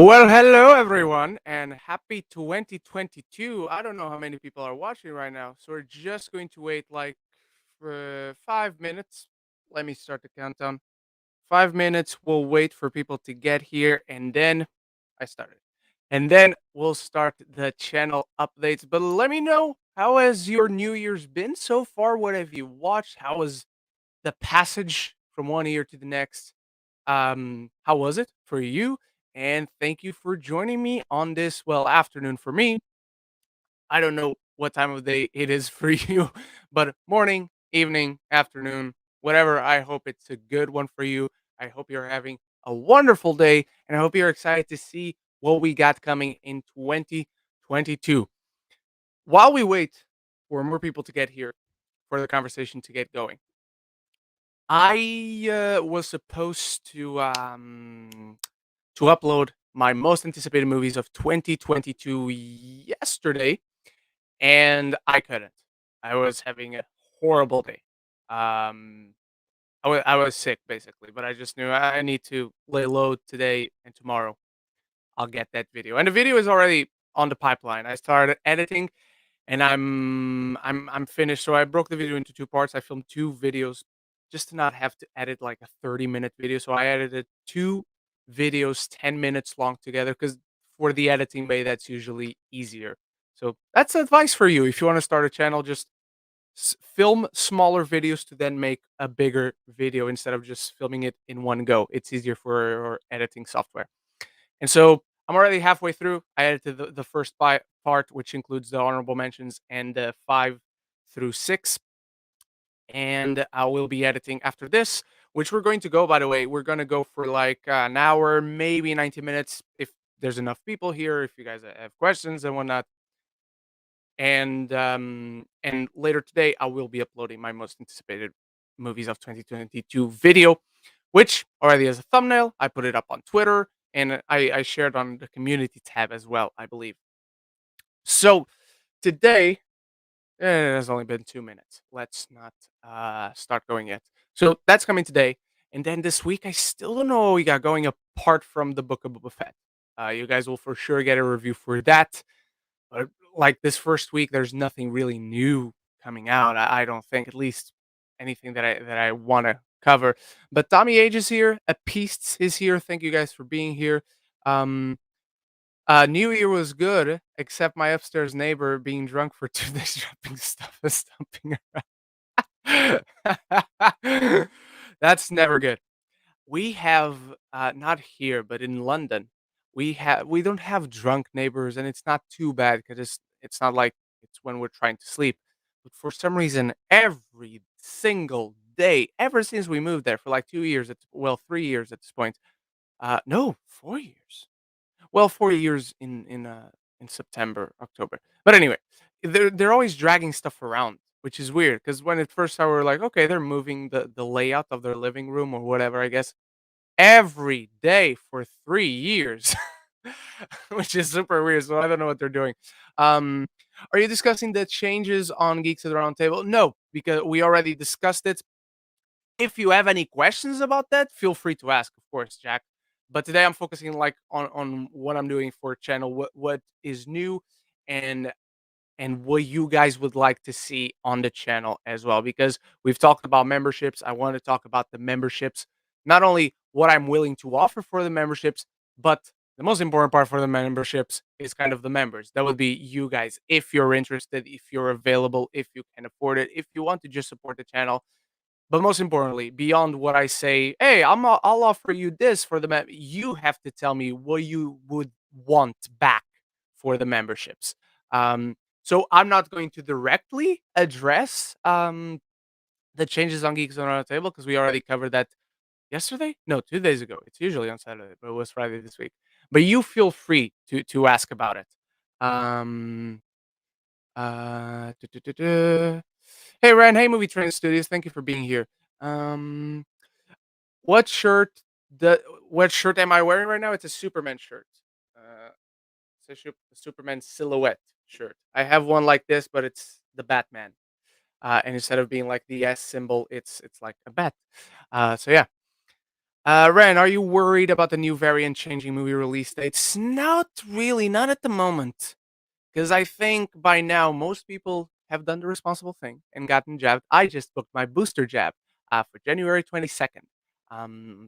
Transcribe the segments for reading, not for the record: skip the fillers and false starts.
Well, hello everyone, and happy 2022. I don't know how many people are watching right now, so we're just going to wait like for 5 minutes. Let me start the countdown. 5 minutes. We'll wait for people to get here, and then I started, and then we'll start the channel updates. But let me know, how has your New Year's been so far? What have you watched? How was the passage from one year to the next? How was it for you? And thank you for joining me on this, well, afternoon for me. I don't know what time of day it is for you, but morning, evening, afternoon, whatever. I hope it's a good one for you. I hope you're having a wonderful day, and I hope you're excited to see what we got coming in 2022. While we wait for more people to get here, for the conversation to get going, I was supposed to upload my most anticipated movies of 2022 yesterday, and I couldn't. I was having a horrible day. Um, I was sick basically, but I just knew I need to lay low today and tomorrow. I'll get that video, and the video is already on the pipeline. I started editing, and I'm finished. So I broke the video into two parts. I filmed two videos just to not have to edit like a 30-minute video. So I edited two videos 10 minutes long together because for the editing bay, that's usually easier. So that's advice for you. If you want to start a channel, just film smaller videos to then make a bigger video instead of just filming it in one go. It's easier for your editing software. And so I'm already halfway through. I edited the first part, which includes the honorable mentions and the 5 through 6. And I will be editing after this, which we're going to go, by the way, we're going to go for like an hour, maybe 90 minutes if there's enough people here, if you guys have questions and whatnot. And later today, I will be uploading my most anticipated movies of 2022 video, which already has a thumbnail. I put it up on Twitter and I shared on the community tab as well, I believe. So today, it has only been 2 minutes. Let's not start going yet. So that's coming today. And then this week, I still don't know what we got going apart from the Book of Boba Fett. You guys will for sure get a review for that. But like this first week, there's nothing really new coming out. I don't think, at least anything that I want to cover. But Tommy Age is here. Apists is here. Thank you guys for being here. Um, New Year was good, except my upstairs neighbor being drunk for 2 days, dropping stuff and stomping around. That's never good. We have not here, but in London, we don't have drunk neighbors, and it's not too bad because it's not like it's when we're trying to sleep. But for some reason, every single day, ever since we moved there for like 2 years, well, 3 years at this point. No, 4 years. Well, 4 years in September, October. But anyway, they're always dragging stuff around, which is weird because when at first started, we were like, okay, they're moving the layout of their living room or whatever, I guess every day for 3 years, which is super weird, so I don't know what they're doing. Um, are you discussing the changes on Geeks at the Round Table? No, because we already discussed it. If you have any questions about that, feel free to ask, of course, Jack. But today I'm focusing like on what I'm doing for channel, what is new, and what you guys would like to see on the channel as well. Because we've talked about memberships. I want to talk about the memberships, not only what I'm willing to offer for the memberships, but the most important part for the memberships is kind of the members. That would be you guys. If you're interested, if you're available, if you can afford it, if you want to just support the channel. But most importantly, beyond what I say, hey, I'll offer you this for the you have to tell me what you would want back for the memberships. So I'm not going to directly address the changes on Geeks on our Table because we already covered that yesterday. No, 2 days ago. It's usually on Saturday, but it was Friday this week. But you feel free to ask about it. Um, duh, duh, duh, duh. Hey Ren, hey Movie Train Studios, thank you for being here. Um, what shirt the what shirt am I wearing right now? It's a Superman shirt. Uh, it's a Superman silhouette shirt. I have one like this, but it's the Batman. And instead of being like the S symbol, it's like a bat. So yeah. Ren, are you worried about the new variant changing movie release dates? Not really, not at the moment. Because I think by now most people have done the responsible thing and gotten jabbed. I just booked my booster jab for January 22nd. Um,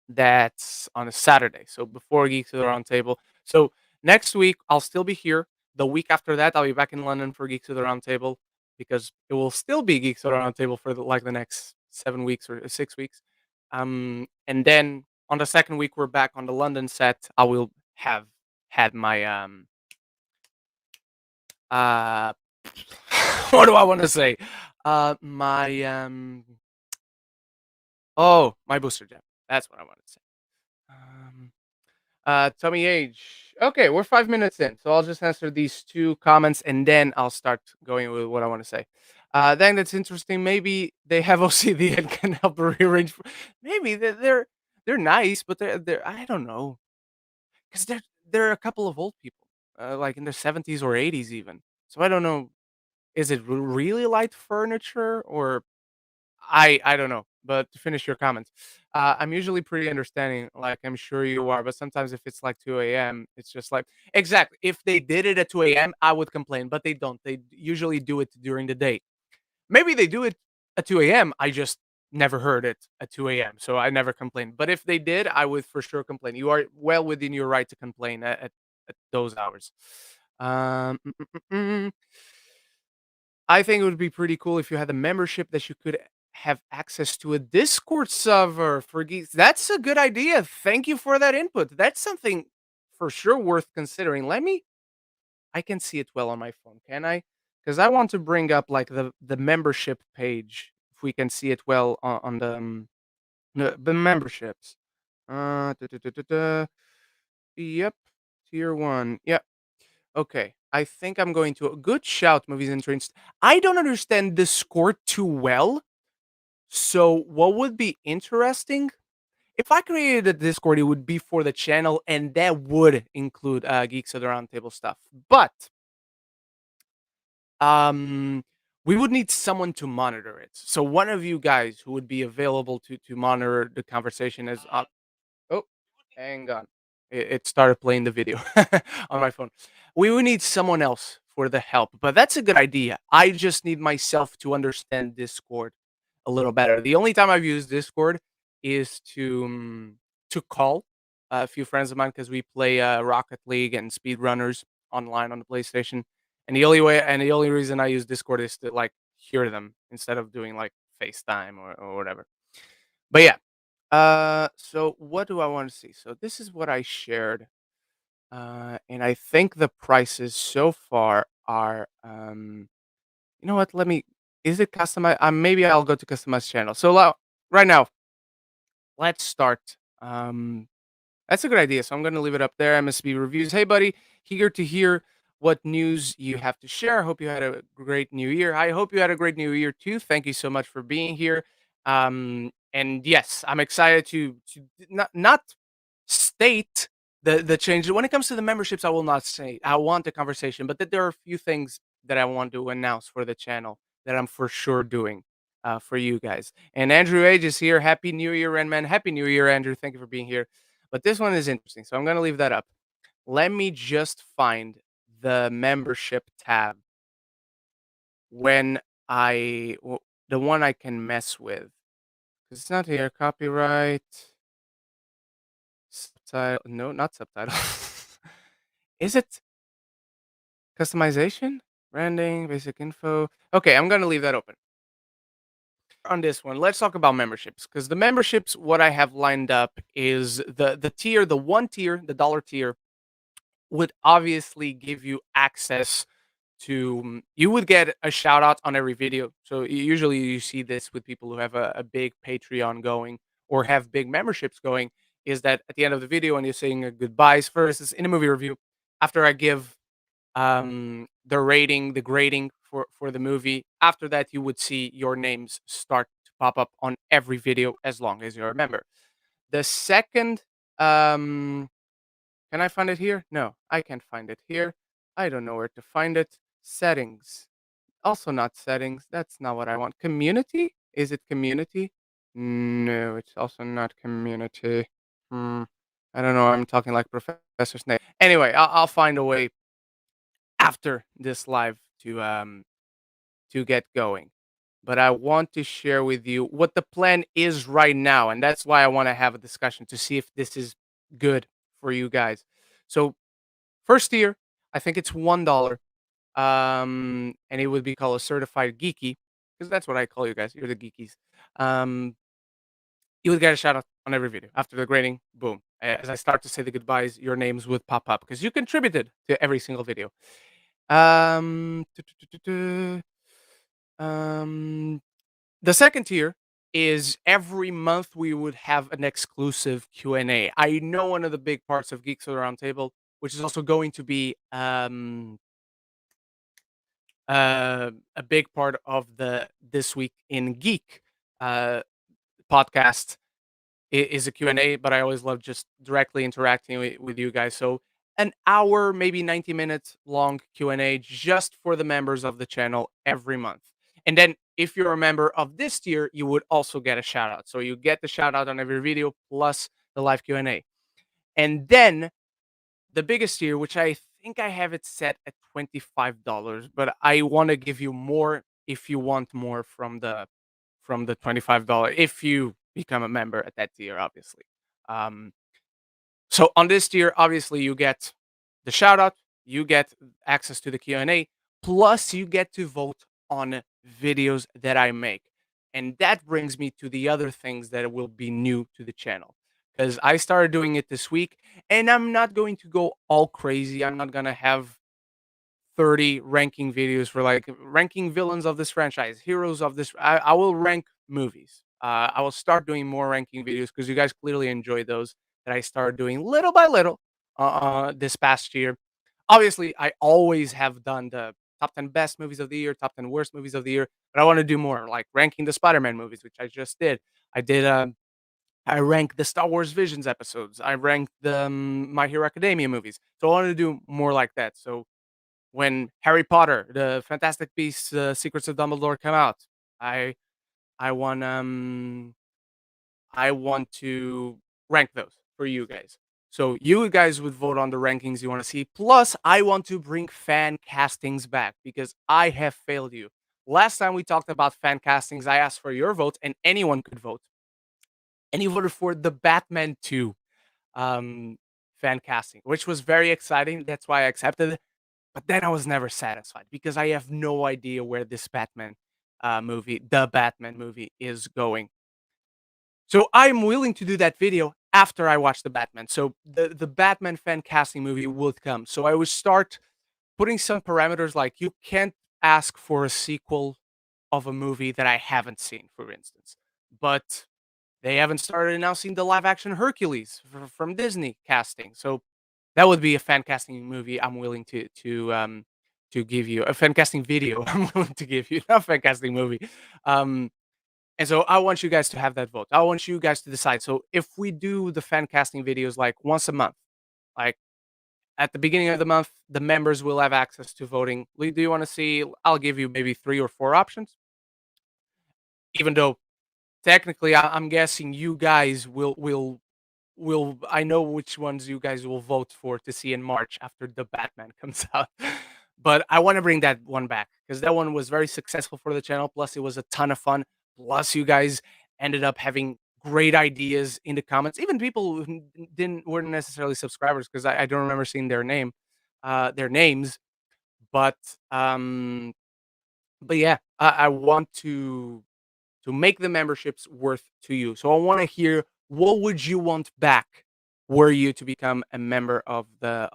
that's on a Saturday, so before Geeks of the Round Table. So next week I'll still be here. The week after that I'll be back in London for Geeks of the Round Table because it will still be Geeks of the Round Table for the next 7 weeks or 6 weeks. And then on the second week we're back on the London set. I will have had my uh what do I want to say? My oh, my booster jab. That's what I wanted to say. Um, Tommy Age. Okay, we're 5 minutes in, so I'll just answer these two comments and then I'll start going with what I want to say. Then that's interesting. Maybe they have OCD and can help rearrange. Maybe they're nice, but they're I don't know because they're a couple of old people, like in their 70s or 80s even. So I don't know. Is it really light furniture or I don't know, but to finish your comments, I'm usually pretty understanding, like I'm sure you are, but sometimes if it's like 2 a.m., it's just like exactly. If they did it at 2 a.m., I would complain, but they don't. They usually do it during the day. Maybe they do it at 2 a.m. I just never heard it at 2 a.m., so I never complained. But if they did, I would for sure complain. You are well within your right to complain at those hours. Um, mm, mm, mm, mm. I think it would be pretty cool if you had a membership that you could have access to a Discord server for geeks. That's a good idea. Thank you for that input. That's something for sure worth considering. I can see it well on my phone, can I? Because I want to bring up like the membership page. If we can see it well on the memberships. Da, da, da, da, da. Yep. Tier one. Yep. Okay. I think I'm going to a good shout, movies and trains. I don't understand Discord too well. So what would be interesting if I created a Discord, it would be for the channel, and that would include Geeks of the Roundtable stuff. But um, we would need someone to monitor it. So one of you guys who would be available to monitor the conversation is oh, hang on. It started playing the video on my phone. We would need someone else for the help, but that's a good idea. I just need myself to understand Discord a little better. The only time I've used Discord is to call a few friends of mine because we play Rocket League and speedrunners online on the PlayStation. And the only reason I use Discord is to like hear them instead of doing like FaceTime or whatever. But yeah, so what do I want to see? So this is what I shared, and I think the prices so far are, you know what? Let me. Is it customize? Maybe I'll go to customize channel. So right now, let's start. That's a good idea. So I'm going to leave it up there. MSB reviews. Hey, buddy, here to hear what news you have to share. Hope you had a great new year. I hope you had a great new year too. Thank you so much for being here. And yes, I'm excited to not state the change when it comes to the memberships. I will not say I want the conversation, but that there are a few things that I want to announce for the channel that I'm for sure doing for you guys. And Andrew Age is here. Happy New Year, Renman. Happy New Year, Andrew. Thank you for being here. But this one is interesting, so I'm gonna leave that up. Let me just find the membership tab when the one I can mess with. 'Cause it's not here. Copyright, subtitle. No, not subtitle. Is it customization, branding, basic info? Okay, I'm gonna leave that open. On this one, let's talk about memberships because the memberships, what I have lined up is the tier, the one tier, the dollar tier would obviously give you access to you would get a shout out on every video. So usually you see this with people who have a big Patreon going or have big memberships going is that at the end of the video when you're saying a goodbyes first is in a movie review after I give the rating, the grading for the movie. After that you would see your names start to pop up on every video as long as you're a member. The second can I find it here? No, I can't find it here. I don't know where to find it. Settings. Also not settings. That's not what I want. Community? Is it community? No, it's also not community. Hmm. I don't know. I'm talking like Professor Snape. Anyway, I'll find a way after this live to get going. But I want to share with you what the plan is right now, and that's why I want to have a discussion to see if this is good for you guys. So first tier, I think it's $1. And it would be called a certified geeky, because that's what I call you guys. You're the geekies. Um, you would get a shout out on every video. After the grading, boom. As I start to say the goodbyes, your names would pop up because you contributed to every single video. Um, tu- tu- tu- tu- tu. The second tier is every month we would have an exclusive Q&A. I know one of the big parts of Geeks Roundtable, which is also going to be a big part of the This Week in Geek uh, podcast is a Q&A, but I always love just directly interacting with you guys. So an hour, maybe 90 minutes long Q&A just for the members of the channel every month. And then if you're a member of this tier, you would also get a shout out. So you get the shout out on every video plus the live Q&A. And then the biggest tier, which I think I have it set at $25, but I want to give you more if you want more from the $25 if you become a member at that tier, obviously. Um, so on this tier, obviously you get the shout out, you get access to the Q&A, plus you get to vote on videos that I make. And that brings me to the other things that will be new to the channel. Because I started doing it this week, and I'm not going to go all crazy. I'm not going to have 30 ranking videos for like ranking villains of this franchise, heroes of this. I will rank movies. I will start doing more ranking videos because you guys clearly enjoy those that I started doing little by little this past year. Obviously, I always have done the top 10 best movies of the year, top 10 worst movies of the year, but I want to do more, like ranking the Spider-Man movies, which I just did. I did. I ranked the Star Wars Visions episodes. I ranked the My Hero Academia movies. So I want to do more like that. So when Harry Potter, the Fantastic Beasts, Secrets of Dumbledore come out, I I want I want to rank those for you guys. So you guys would vote on the rankings you want to see. Plus, I want to bring fan castings back because I have failed you. Last time we talked about fan castings, I asked for your vote, and anyone could vote. And you voted for the Batman 2 um, fan casting, which was very exciting. That's why I accepted it. But then I was never satisfied because I have no idea where this Batman movie, the Batman movie, is going. So I'm willing to do that video after I watch the Batman. So the Batman fan casting movie will come. So I would start putting some parameters like you can't ask for a sequel of a movie that I haven't seen, for instance. But they haven't started announcing the live action Hercules from Disney casting. So that would be a fan casting movie I'm willing to give you. A fan casting video I'm willing to give you, not a fan casting movie. Um, and so I want you guys to have that vote. I want you guys to decide. So if we do the fan casting videos like once a month, like at the beginning of the month, the members will have access to voting. Do you want to see? I'll give you maybe 3 or 4 options, even though technically I'm guessing you guys will I know which ones you guys will vote for to see in March after the Batman comes out. But I want to bring that one back because that one was very successful for the channel. Plus, it was a ton of fun. Plus, you guys ended up having great ideas in the comments. Even people who didn't weren't necessarily subscribers because I don't remember seeing their names. But um, but yeah, I want to make the memberships worth to you. So I want to hear what would you want back were you to become a member of the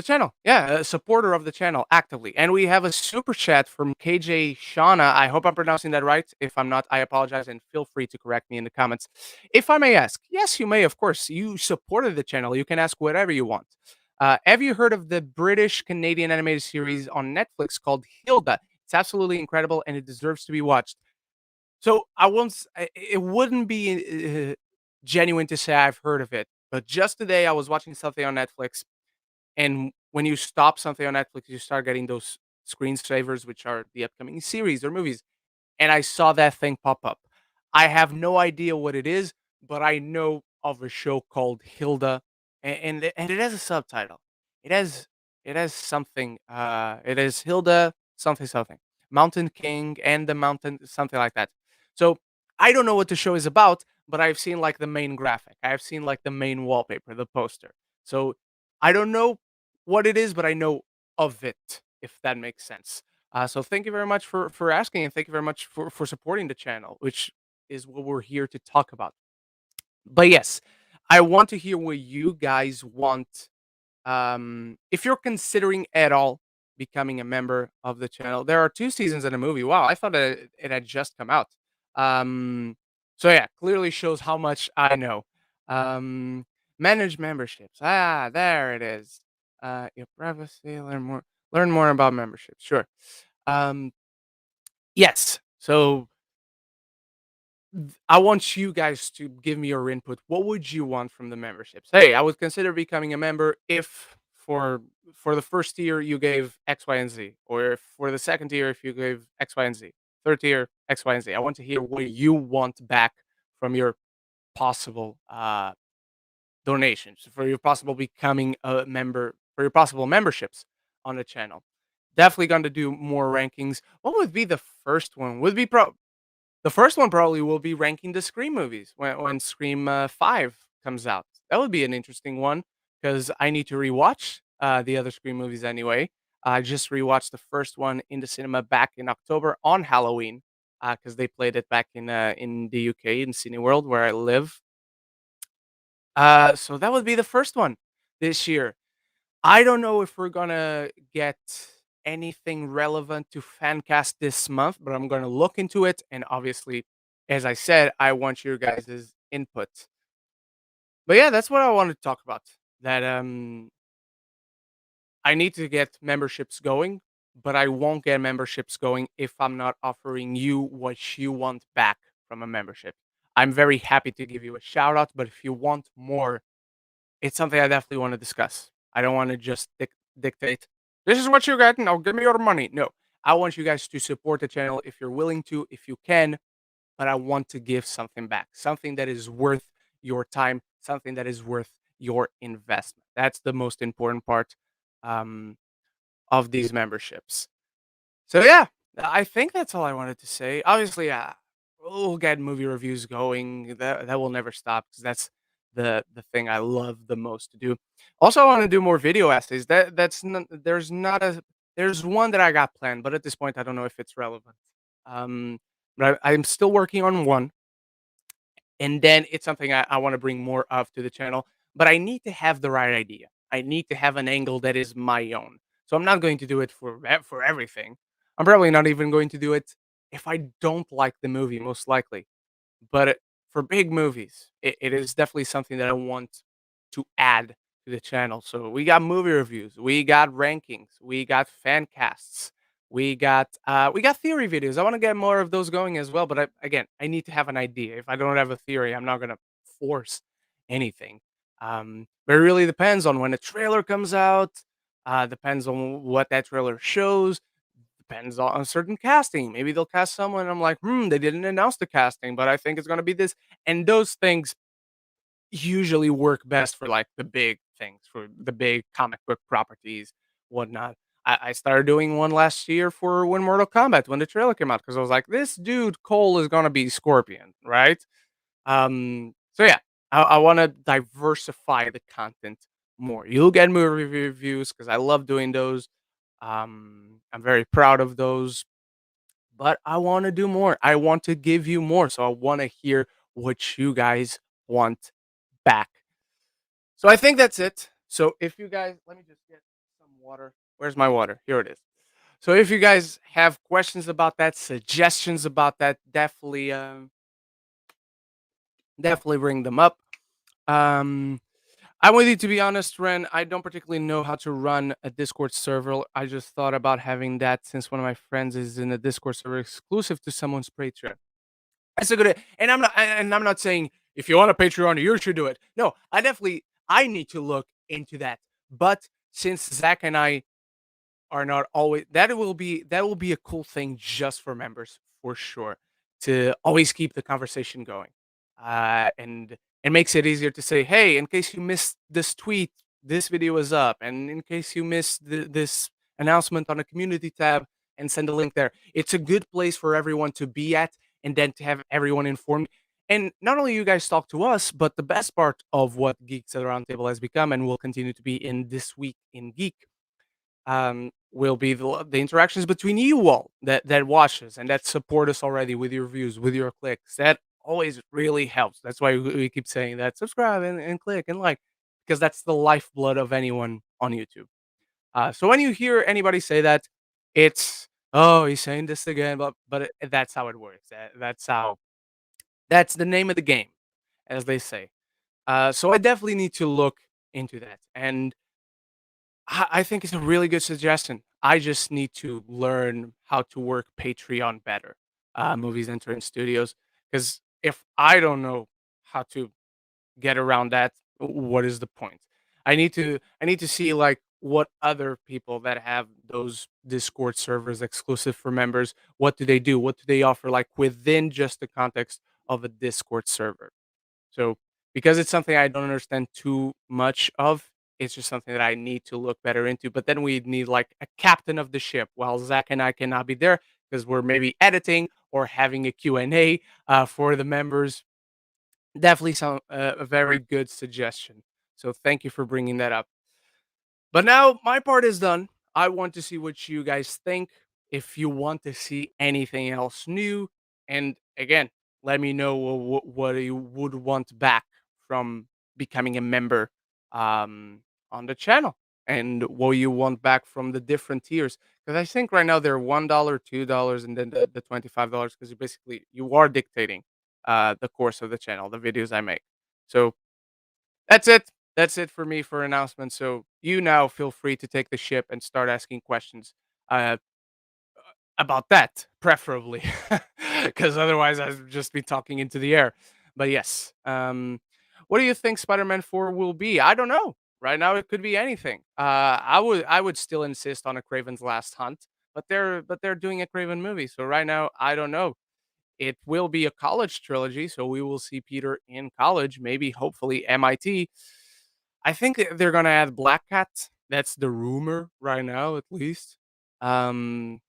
channel. Yeah, a supporter of the channel actively. And we have a super chat from KJ Shauna. I hope I'm pronouncing that right. If I'm not, I apologize and feel free to correct me in the comments. If I may ask, yes, you may, of course. You supported the channel. You can ask whatever you want. Have you heard of the British Canadian animated series on Netflix called Hilda? It's absolutely incredible and it deserves to be watched. So I won't. It wouldn't be genuine to say I've heard of it, but just today I was watching something on Netflix, and when you stop something on Netflix, you start getting those screensavers, which are the upcoming series or movies. and I saw that thing pop up. I have no idea what it is, but I know of a show called Hilda, and it has a subtitle. It has it has something. It is Hilda something something Mountain King and the Mountain something like that. So I don't know what the show is about, but I've seen like the main graphic. I've seen like the main wallpaper, the poster. So I don't know what it is, but I know of it, if that makes sense. So thank you very much for asking, and thank you very much for supporting the channel, which is what we're here to talk about. But yes, I want to hear what you guys want. If you're considering at all becoming a member of the channel, there are 2 seasons in a movie. Wow, I thought that it had just come out. Um, so yeah, clearly shows how much I know. Um, Manage memberships. Ah, there it is. Your privacy. Learn more about memberships. Sure. Um, yes. So I want you guys to give me your input. What would you want from the memberships? Hey, I would consider becoming a member if for the first tier you gave X, Y, and Z, or if for the second tier if you gave X, Y, and Z, third tier X, Y, and Z. I want to hear what you want back from your possible donations, for your possible becoming a member, for your possible memberships on the channel. Definitely going to do more rankings. What would be the first one? Would be the first one probably will be ranking the Scream movies when Scream 5 comes out. That would be an interesting one because I need to rewatch the other Scream movies anyway. I just rewatched the first one in the cinema back in October on Halloween because they played it back in the UK in Cineworld where I live. So that would be the first one this year. I don't know if we're gonna get anything relevant to Fancast this month, but I'm gonna look into it. And obviously, as I said, I want your guys' input. But yeah, that's what I wanted to talk about. That I need to get memberships going, but I won't get memberships going if I'm not offering you what you want back from a membership. I'm very happy to give you a shout out, but if you want more, it's something I definitely want to discuss. I don't want to just dictate, "This is what you get, now give me your money." No, I want you guys to support the channel if you're willing to, if you can, but I want to give something back, something that is worth your time, something that is worth your investment. That's the most important part um, of these memberships. So yeah, I think that's all I wanted to say. Obviously, we'll get movie reviews going. That will never stop because that's the thing I love the most to do. Also, I want to do more video essays. That's not, there's one that I got planned, but at this point, I don't know if it's relevant. Um, but I'm still working on one, and then it's something I want to bring more of to the channel. But I need to have the right idea. I need to have an angle that is my own. So I'm not going to do it for everything. I'm probably not even going to do it if I don't like the movie, most likely. But for big movies, it is definitely something that I want to add to the channel. So we got movie reviews, we got rankings, we got fan casts, we got theory videos. I want to get more of those going as well. But again, I need to have an idea. If I don't have a theory, I'm not gonna force anything. But it really depends on when a trailer comes out. Depends on what that trailer shows, depends on certain casting. Maybe they'll cast someone. I'm like, they didn't announce the casting, but I think it's gonna be this. And those things usually work best for like the big things, for the big comic book properties, whatnot. I started doing one last year for when Mortal Kombat when the trailer came out because I was like, this dude Cole is gonna be Scorpion, right? So yeah, I want to diversify the content more. You'll get movie reviews because I love doing those. I'm very proud of those, but I want to do more. I want to give you more. So I want to hear what you guys want back. So I think that's it. So if you guys, let me just get some water. Where's my water? Here it is. So if you guys have questions about that, suggestions about that, definitely bring them up. Um, I'm with you, to be honest, Ren. I don't particularly know how to run a Discord server. I just thought about having that since one of my friends is in a Discord server exclusive to someone's Patreon. That's a good, and I'm not saying if you want a Patreon, you should do it. No, I need to look into that. But since Zach and I are not always, that will be a cool thing just for members for sure to always keep the conversation going. And it makes it easier to say, "Hey, in case you missed this tweet, this video is up, and in case you missed this announcement on a community tab, and send a link there." It's a good place for everyone to be at, and then to have everyone informed. And not only you guys talk to us, but the best part of what Geeks at the Roundtable has become and will continue to be in this week in Geek, will be the interactions between you all that watch us and that support us already with your views, with your clicks. That always really helps. That's why we keep saying that subscribe and click and like, because that's the lifeblood of anyone on YouTube. So when you hear anybody say that, it's oh he's saying this again, that's how it works. That's the name of the game, as they say. So I definitely need to look into that, and I think it's a really good suggestion. I just need to learn how to work Patreon better. Movies entering studios, because if I don't know how to get around that, what is the point? I need to see like what other people that have those Discord servers exclusive for members, what do they do? What do they offer like within just the context of a Discord server? So because it's something I don't understand too much of, it's just something that I need to look better into. But then we need like a captain of the ship, while Zach and I cannot be there because we're maybe editing or having a Q&A for the members. Definitely some a very good suggestion. So thank you for bringing that up. But now my part is done. I want to see what you guys think. If you want to see anything else new, and again, let me know what you would want back from becoming a member on the channel, and what you want back from the different tiers. Because I think right now they're $1, $2, and then the $25. Because you are dictating the course of the channel, the videos I make. So that's it. That's it for me for announcements. So you now feel free to take the ship and start asking questions uh, about that, preferably, because otherwise I'd just be talking into the air. But yes, what do you think Spider-Man 4 will be? I don't know. Right now, it could be anything. I would still insist on a Craven's Last Hunt, but they're doing a Craven movie. So right now, I don't know. It will be a college trilogy, so we will see Peter in college, maybe, hopefully, MIT. I think they're gonna add Black Cat. That's the rumor right now, at least. Um,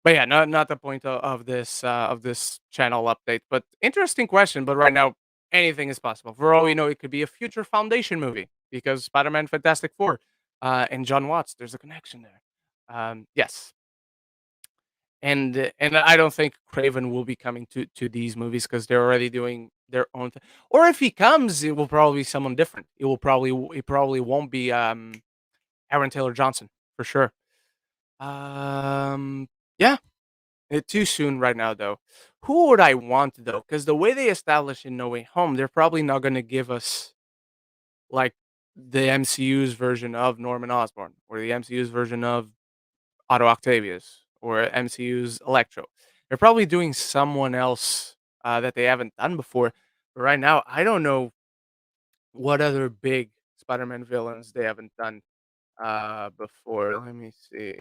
but yeah, not the point of this channel update. But interesting question. But right now, anything is possible. For all we know, it could be a future Foundation movie because Spider-Man, Fantastic Four, and John Watts. There's a connection there. Yes, and I don't think Craven will be coming to these movies because they're already doing their own thing. Or if he comes, it will probably be someone different. It probably won't be Aaron Taylor Johnson for sure. Yeah, too soon right now though. Who would I want though? Because the way they established in No Way Home, they're probably not going to give us like the MCU's version of Norman Osborn or the MCU's version of Otto Octavius or MCU's Electro. They're probably doing someone else that they haven't done before. But right now, I don't know what other big Spider-Man villains they haven't done before. Let me see.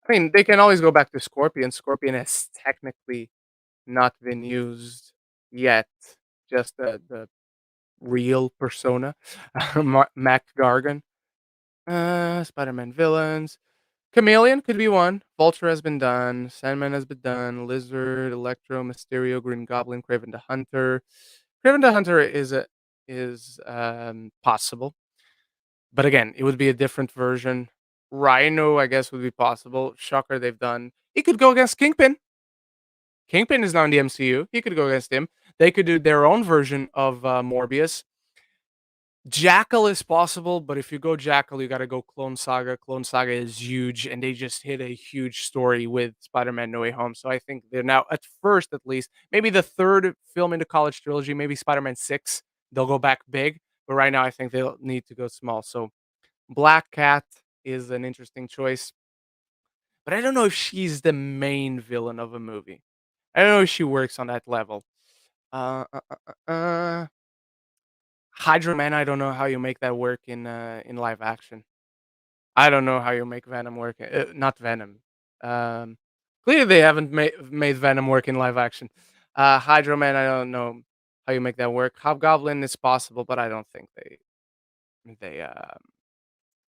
I mean, they can always go back to Scorpion. Scorpion has technically not been used yet. Just the real persona, Mac Gargan. Spider-Man villains. Chameleon could be one. Vulture has been done. Sandman has been done. Lizard, Electro, Mysterio, Green Goblin, Craven the Hunter. Craven the Hunter is possible, but again, it would be a different version. Rhino, I guess, would be possible. Shocker, they've done. He could go against Kingpin. Kingpin is now in the MCU. He could go against him. They could do their own version of Morbius. Jackal is possible, but if you go Jackal, you gotta go Clone Saga. Clone Saga is huge, and they just hit a huge story with Spider-Man: No Way Home. So I think they're now, at first at least, maybe the third film in the college trilogy, maybe Spider-Man 6, they'll go back big. But right now, I think they'll need to go small. So Black Cat is an interesting choice, but I don't know if she's the main villain of a movie. I don't know if she works on that level. Uh, uh, uh, Hydra Man, I don't know how you make that work in live action. I don't know how you make Venom work. Not Venom. Um, Clearly, they haven't made Venom work in live action. Hydro Man, I don't know how you make that work. Hobgoblin is possible, but I don't think they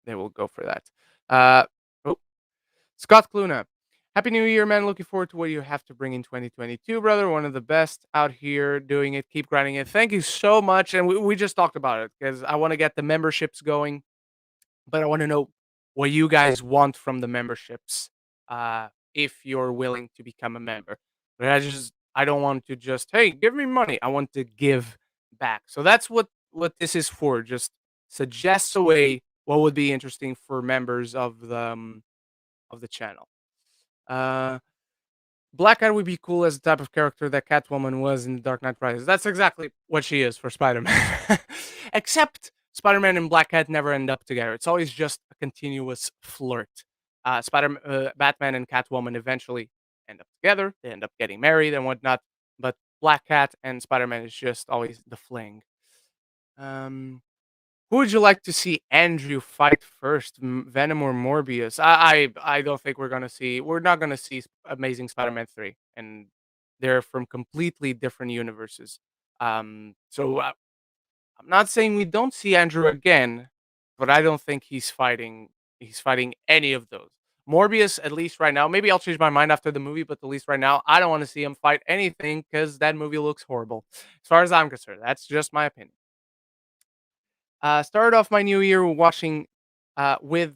they will go for that. Uh, oh, Scott Cluna. Happy New Year, man. Looking forward to what you have to bring in 2022, brother. One of the best out here doing it. Keep grinding it. Thank you so much. And we just talked about it because I want to get the memberships going, but I want to know what you guys want from the memberships if you're willing to become a member. But I don't want to just, hey, give me money. I want to give back. So that's what this is for. Just suggests a way what would be interesting for members of the channel. Uh, Blackheart would be cool as the type of character that Catwoman was in The Dark Knight Rises. That's exactly what she is for Spider-Man. Except Spider-Man and Blackheart never end up together. It's always just a continuous flirt. Batman and Catwoman eventually end up together. They end up getting married and whatnot. But Black Cat and Spider-Man is just always the fling. Um, who would you like to see Andrew fight first, Venom or Morbius? I don't think we're not gonna see Amazing Spider-Man 3, and they're from completely different universes. So I'm not saying we don't see Andrew again, but I don't think he's fighting any of those. Morbius, at least right now, maybe I'll change my mind after the movie, but at least right now, I don't want to see him fight anything because that movie looks horrible. As far as I'm concerned, that's just my opinion. Started off my new year watching with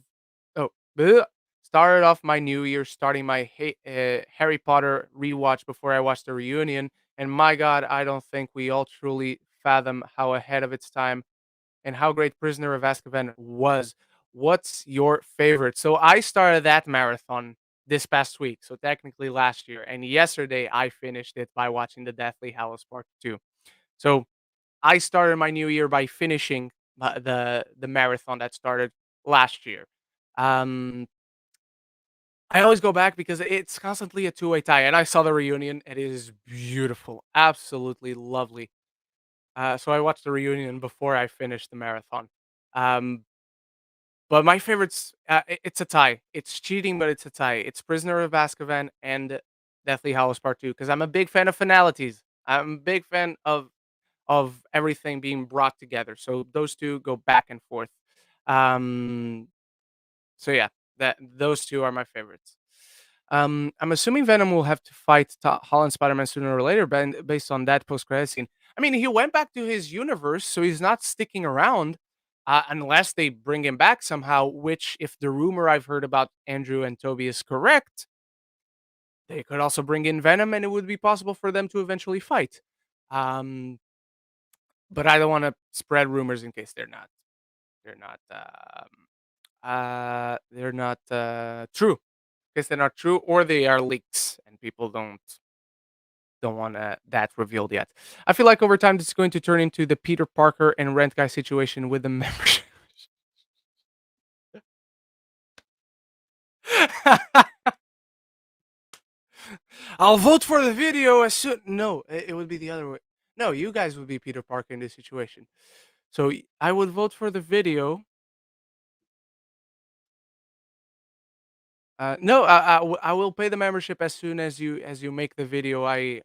oh bleh. Started off my new year starting my Harry Potter rewatch before I watched the reunion, and my God, I don't think we all truly fathom how ahead of its time and how great Prisoner of Azkaban was. What's your favorite? So I started that marathon this past week, so technically last year, and yesterday I finished it by watching the Deathly Hallows Part 2. So I started my new year by finishing the marathon that started last year. Um, I always go back because it's constantly a two-way tie, and I saw the reunion. It is beautiful, absolutely lovely. So I watched the reunion before I finished the marathon. Um, but my favorites, it's a tie. It's cheating, but it's a tie. It's Prisoner of Azkaban and Deathly Hallows Part 2 because I'm a big fan of finalities. I'm a big fan of everything being brought together. So those two go back and forth. Um, so yeah, that those two are my favorites. I'm assuming Venom will have to fight Holland Spider-Man sooner or later, based on that post-credit scene. I mean, he went back to his universe, so he's not sticking around unless they bring him back somehow. Which, if the rumor I've heard about Andrew and Toby is correct, they could also bring in Venom, and it would be possible for them to eventually fight. Um, but I don't want to spread rumors in case they're not they're not true. In case they're not true or they are leaks and people don't want that revealed yet. I feel like over time this is going to turn into the Peter Parker and Rent Guy situation with the membership. I'll vote for the video as soon. No, it would be the other way. No, you guys would be Peter Parker in this situation. So I would vote for the video. No, I will pay the membership as soon as you make the video I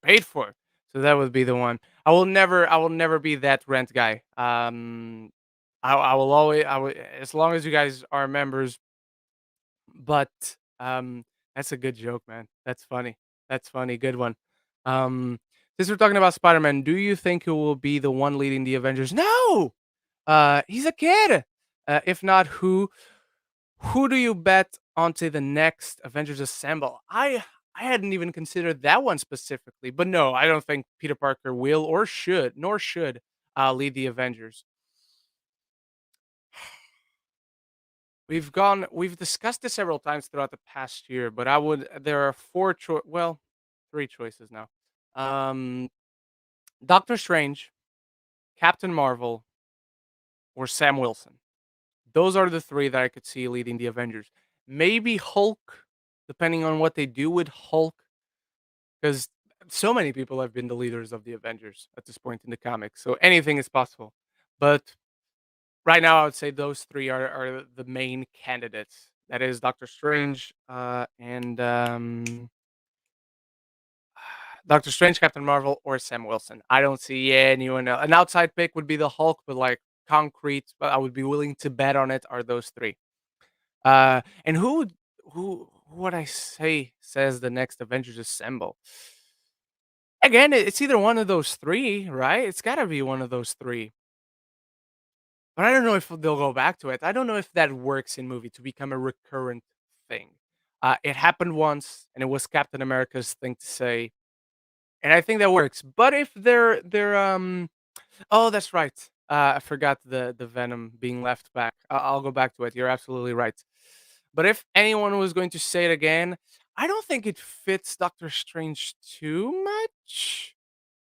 paid for. So that would be the one. I will never be that rent guy. I will always I will as long as you guys are members. But that's a good joke, man. That's funny. That's funny. Good one. Since we're talking about Spider-Man, do you think he will be the one leading the Avengers? No. He's a kid. If not, who do you bet onto the next Avengers Assemble? I hadn't even considered that one specifically, but no, I don't think Peter Parker will or should, nor should, lead the Avengers. We've discussed this several times throughout the past year, but there are three choices now. Um, Doctor Strange, Captain Marvel, or Sam Wilson. Those are the three that I could see leading the Avengers. Maybe Hulk, depending on what they do with Hulk, because so many people have been the leaders of the Avengers at this point in the comics. So anything is possible. But right now, I would say those three are the main candidates That is Doctor Strange, and Doctor Strange, Captain Marvel, or Sam Wilson. I don't see anyone else. An outside pick would be the Hulk, but like concrete, but I would be willing to bet on it are those three. And who would I say says the next Avengers Assemble? Again, it's either one of those three, right? It's got to be one of those three. But I don't know if they'll go back to it. I don't know if that works in movie to become a recurrent thing. It happened once, and it was Captain America's thing to say, and I think that works. But if they're oh, that's right. I forgot the Venom being left back. I'll go back to it. You're absolutely right. But if anyone was going to say it again, I don't think it fits Doctor Strange too much.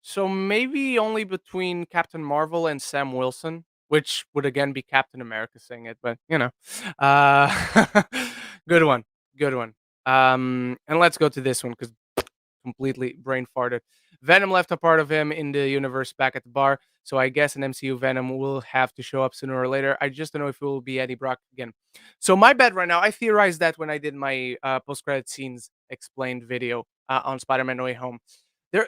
So maybe only between Captain Marvel and Sam Wilson, which would again be Captain America saying it, but uh, good one, good one. And let's go to this one because completely brain farted. Venom left a part of him in the universe back at the bar, so I guess an MCU Venom will have to show up sooner or later. I just don't know if it will be Eddie Brock again. So my bet right now, I theorized that when I did my post-credit scenes explained video on Spider-Man No Way Home.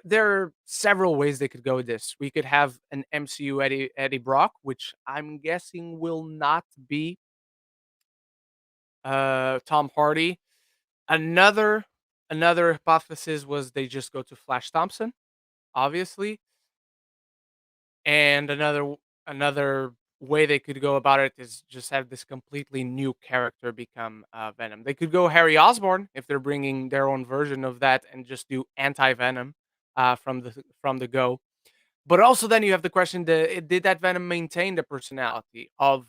There are several ways they could go with this. We could have an MCU Eddie Brock, which I'm guessing will not be Tom Hardy. Another another hypothesis was they just go to Flash Thompson, obviously, and another way they could go about it is just have this completely new character become Venom. They could go Harry Osborn if they're bringing their own version of that and just do anti Venom from the go. But also, then you have the question: did that Venom maintain the personality of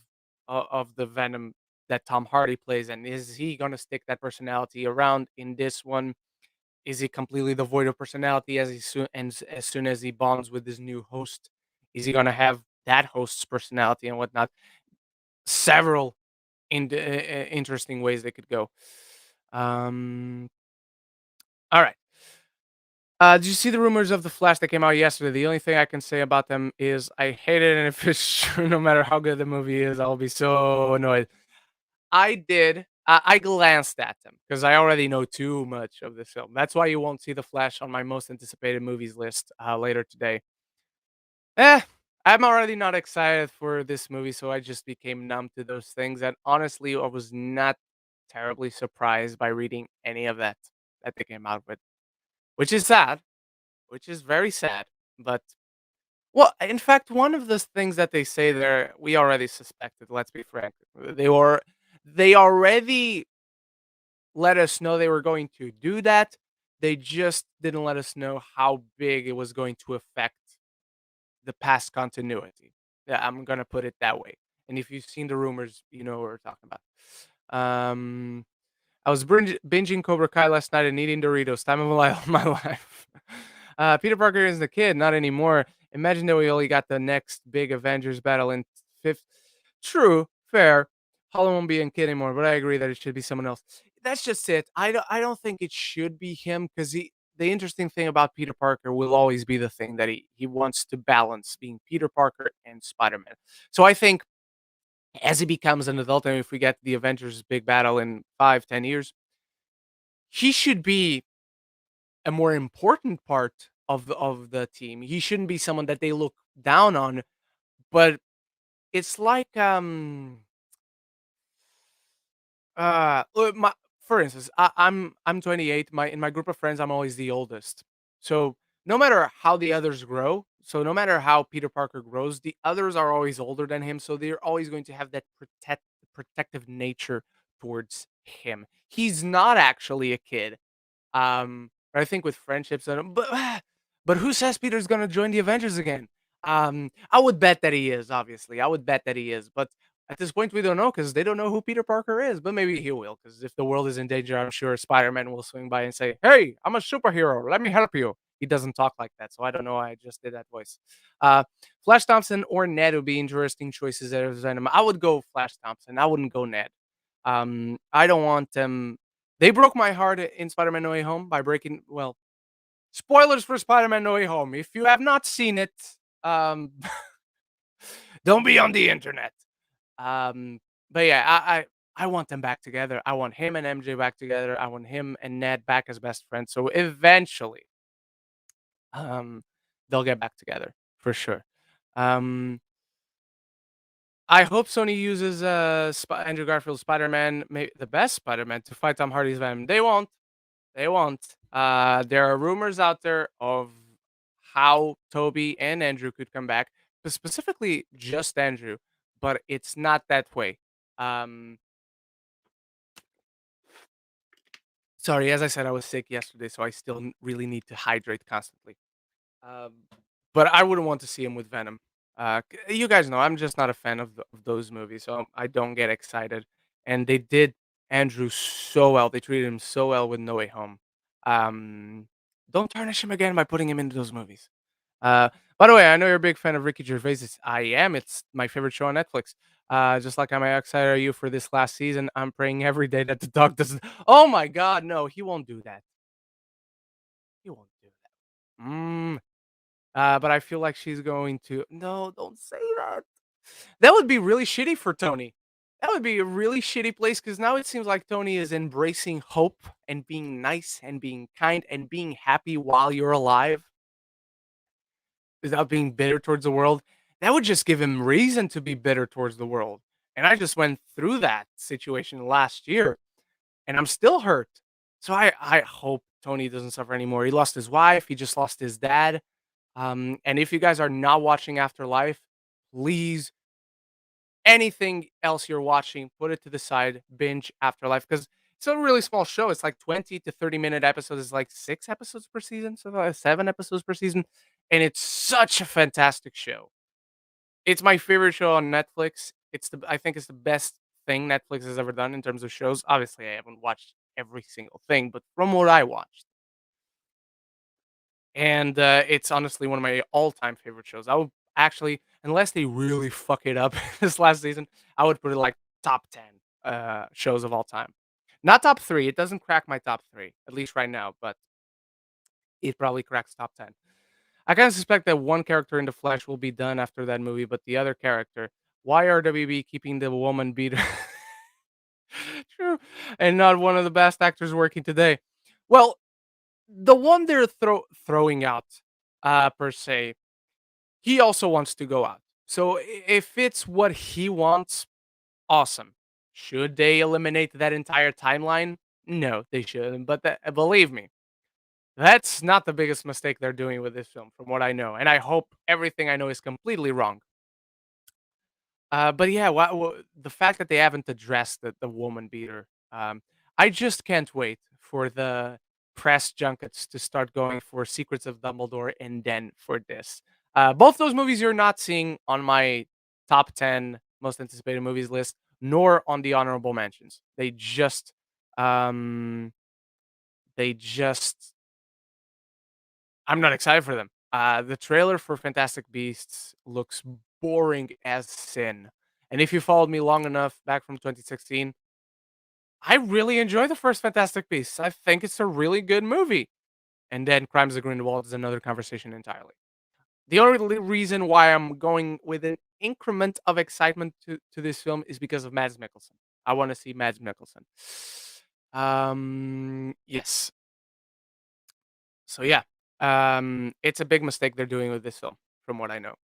the Venom that Tom Hardy plays, and is he gonna stick that personality around in this one? Is he completely devoid of personality as soon as he bonds with his new host? Is he gonna have that host's personality and whatnot? Several interesting ways they could go. Um, all right. Did you see the rumors of the Flash that came out yesterday? The only thing I can say about them is I hate it, and if it's true, no matter how good the movie is, I'll be so annoyed. I did. I glanced at them because I already know too much of this film. That's why you won't see the Flash on my most anticipated movies list later today. Eh, I'm already not excited for this movie, so I just became numb to those things. And honestly, I was not terribly surprised by reading any of that they came out with, which is sad, which is very sad. But well, in fact, one of the things that they say there, we already suspected. Let's be frank. They already let us know they were going to do that. They just didn't let us know how big it was going to affect the past continuity. Yeah, I'm gonna put it that way. And if you've seen the rumors, you know what we're talking about. Um, I was binging Cobra Kai last night and eating Doritos. Time of my life. Peter Parker is the kid, not anymore. Imagine that we only got the next big Avengers battle in fifth. True, fair. Holland won't be a kid anymore, but I agree that it should be someone else. That's just it. I don't think it should be him because the interesting thing about Peter Parker will always be the thing that he wants to balance being Peter Parker and Spider-Man. So I think as he becomes an adult, and if we get the Avengers big battle in 5, 10 years, he should be a more important part of the team. He shouldn't be someone that they look down on, but it's like my for instance, I'm 28. In my group of friends, I'm always the oldest. So no matter how the others grow, so no matter how Peter Parker grows, the others are always older than him. So they're always going to have that protective nature towards him. He's not actually a kid. But I think with friendships, but who says Peter's gonna join the Avengers again? I would bet that he is. Obviously, I would bet that he is. But at this point, we don't know because they don't know who Peter Parker is. But maybe he will, because if the world is in danger, I'm sure Spider-Man will swing by and say, "Hey, I'm a superhero. Let me help you." He doesn't talk like that, so I don't know why I just did that voice. Uh, Flash Thompson or Ned would be interesting choices as Venom. I would go Flash Thompson. I wouldn't go Ned. I don't want them. They broke my heart in Spider-Man No Way Home by breaking. Well, spoilers for Spider-Man No Way Home. If you have not seen it, um, don't be on the internet. Um, but yeah, I want them back together. I want him and MJ back together. I want him and Ned back as best friends. So eventually, um, they'll get back together for sure. Um, I hope Sony uses Andrew Garfield's Spider-Man, the best Spider-Man, to fight Tom Hardy's Venom. They won't. They won't. There are rumors out there of how Toby and Andrew could come back, but specifically just Andrew, but it's not that way. Um, Sorry, as I said, I was sick yesterday, so I still really need to hydrate constantly. Um, but I wouldn't want to see him with Venom. You guys know I'm just not a fan of those movies, so I don't get excited. And they did Andrew so well. They treated him so well with No Way Home. Um, don't tarnish him again by putting him into those movies. Uh, by the way, I know you're a big fan of Ricky Gervais. I am. It's my favorite show on Netflix. Just like I'm excited are you for this last season. I'm praying every day that the dog doesn't. Oh my God, no, he won't do that. He won't do that. But I feel like she's going to. No, don't say that. That would be really shitty for Tony. That would be a really shitty place because now it seems like Tony is embracing hope and being nice and being kind and being happy while you're alive without being bitter towards the world. That would just give him reason to be bitter towards the world. And I just went through that situation last year and I'm still hurt. So I hope Tony doesn't suffer anymore. He lost his wife, he just lost his dad. And if you guys are not watching Afterlife, please, anything else you're watching, put it to the side, binge Afterlife because it's a really small show. It's like 20 to 30-minute episodes. It's like 6 episodes per season, so like 7 episodes per season. And it's such a fantastic show. It's my favorite show on Netflix. I think it's the best thing Netflix has ever done in terms of shows. Obviously, I haven't watched every single thing, but from what I watched, and it's honestly one of my all-time favorite shows. I would actually, unless they really fuck it up this last season, I would put it like top 10 shows of all time. Not top 3. It doesn't crack my top 3, at least right now, but it probably cracks top 10. I kind of suspect that one character in the Flash will be done after that movie, but the other character, why are WB keeping the woman beater? True, and not one of the best actors working today. Well, the one they're throwing out, per se, he also wants to go out. So if it's what he wants, awesome. Should they eliminate that entire timeline? No, they shouldn't. But believe me, that's not the biggest mistake they're doing with this film, from what I know. And I hope everything I know is completely wrong. But yeah, the fact that they haven't addressed the woman beater, I just can't wait for the press junkets to start going for Secrets of Dumbledore and then for this. Both those movies you're not seeing on my top 10 most anticipated movies list, nor on the honorable mentions. Um, they just, I'm not excited for them. The trailer for Fantastic Beasts looks boring as sin. And if you followed me long enough back from 2016, I really enjoy the first Fantastic Beasts. I think it's a really good movie. And then Crimes of Grindelwald is another conversation entirely. The only reason why I'm going with an increment of excitement to this film is because of Mads Mikkelsen. I want to see Mads Mikkelsen. Yes. So yeah, it's a big mistake they're doing with this film, from what I know.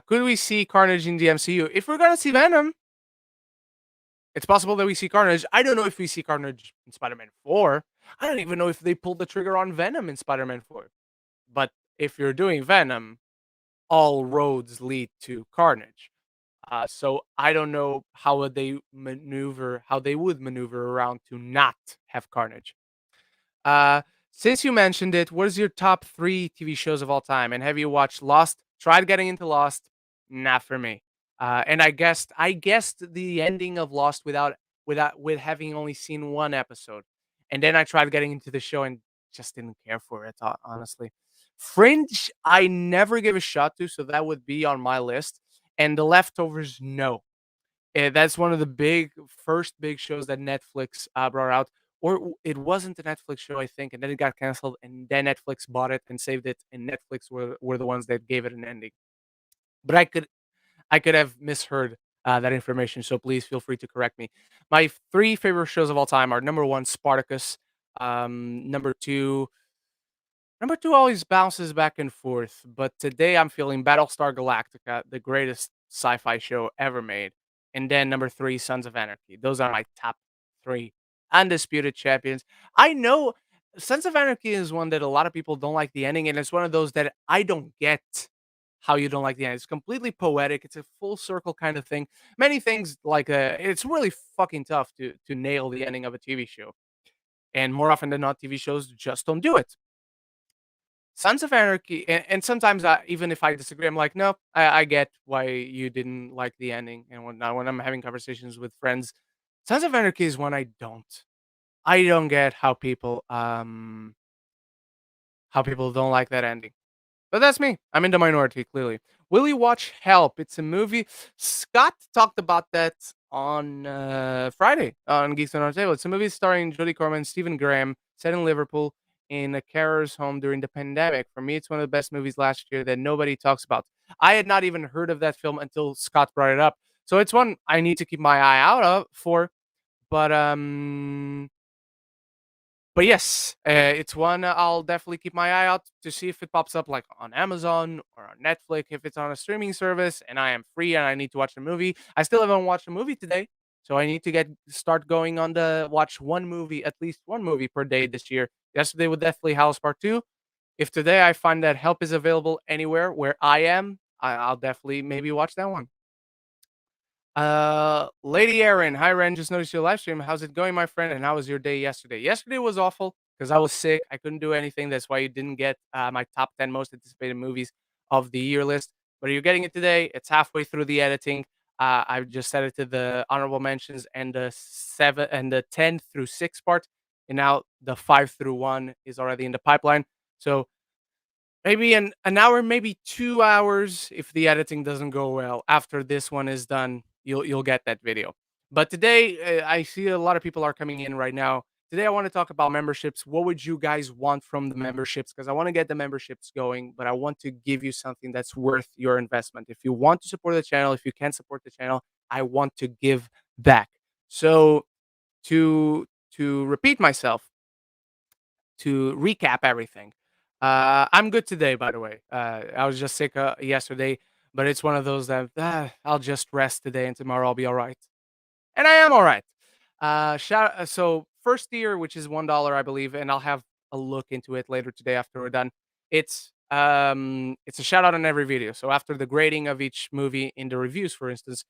Could we see Carnage in the MCU? If we're gonna see Venom, it's possible that we see Carnage. I don't know if we see Carnage in Spider-Man 4. I don't even know if they pulled the trigger on Venom in Spider-Man 4. But if you're doing Venom, all roads lead to Carnage. So I don't know how they would maneuver around to not have Carnage. Uh, since you mentioned it, what is your top 3 TV shows of all time? And have you watched Lost? Tried getting into Lost, not for me. And I guessed the ending of Lost with having only seen one episode, and then I tried getting into the show and just didn't care for it. Honestly, Fringe I never gave a shot to, so that would be on my list. And The Leftovers, no. That's one of the first big shows that Netflix brought out, or it wasn't a Netflix show, I think, and then it got canceled, and then Netflix bought it and saved it, and Netflix were the ones that gave it an ending. But I could have misheard that information, so please feel free to correct me. My three favorite shows of all time are number one, Spartacus. Number two, number 2 always bounces back and forth, but today I'm feeling Battlestar Galactica, the greatest sci-fi show ever made. And then number 3, Sons of Anarchy. Those are my top 3 undisputed champions. I know Sons of Anarchy is one that a lot of people don't like the ending, and it's one of those that I don't get how you don't like the ending. It's completely poetic. It's a full circle kind of thing. Many things like it's really fucking tough to nail the ending of a TV show. And more often than not, TV shows just don't do it. Sons of Anarchy, and sometimes even if I disagree, I'm like, no, I get why you didn't like the ending and whatnot. When I'm having conversations with friends, Sons of Anarchy is one I don't. I don't get how people don't like that ending. But that's me. I'm in the minority, clearly. Will you watch Help? It's a movie. Scott talked about that on Friday on Geeks on Our Table. It's a movie starring Jodie Comer, Stephen Graham, set in Liverpool in a carer's home during the pandemic. For me, it's one of the best movies last year that nobody talks about. I had not even heard of that film until Scott brought it up. So it's one I need to keep my eye out for. But yes, it's one I'll definitely keep my eye out to see if it pops up like on Amazon or on Netflix if it's on a streaming service and I am free and I need to watch the movie. I still haven't watched a movie today, so I need to get start going on the watch one movie, at least one movie per day this year. Yesterday with Deathly House Part 2. If today I find that Help is available anywhere where I am, I'll definitely maybe watch that one. Lady Aaron, hi Ren, just noticed your live stream. How's it going, my friend? And how was your day yesterday? Yesterday was awful because I was sick. I couldn't do anything. That's why you didn't get my top 10 most anticipated movies of the year list. But you're getting it today. It's halfway through the editing. I just set it to the honorable mentions and the 7 and the 10 through 6 part. And now the 5 through 1 is already in the pipeline. So maybe an hour, maybe 2 hours if the editing doesn't go well. After this one is done, you'll get that video. But today, I see a lot of people are coming in right now. Today, I want to talk about memberships. What would you guys want from the memberships? Because I want to get the memberships going, but I want to give you something that's worth your investment. If you want to support the channel, if you can support the channel, I want to give back. So to repeat myself, to recap everything. I'm good today, by the way. I was just sick yesterday, but it's one of those that I'll just rest today and tomorrow I'll be all right. And I am all right. So first tier, which is $1, I believe, and I'll have a look into it later today after we're done. It's a shout out on every video. So after the grading of each movie in the reviews, for instance,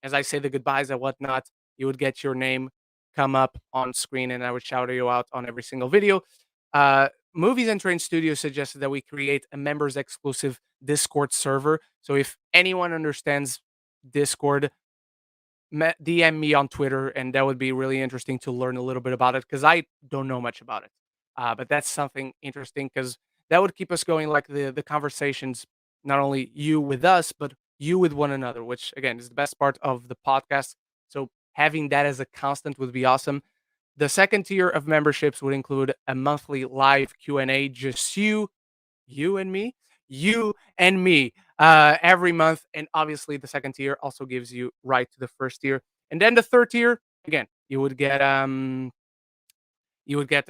as I say the goodbyes and whatnot, you would get your name come up on screen and I would shout you out on every single video. Movies and Train Studio suggested that we create a members exclusive Discord server. So if anyone understands Discord, DM me on Twitter, and that would be really interesting to learn a little bit about it because I don't know much about it. But that's something interesting because that would keep us going, like the conversations, not only you with us, but you with one another, which again is the best part of the podcast. So having that as a constant would be awesome. The second tier of memberships would include a monthly live Q&A, just you and me, you and me, every month. And obviously, the second tier also gives you right to the first tier. And then the third tier, again, you would get the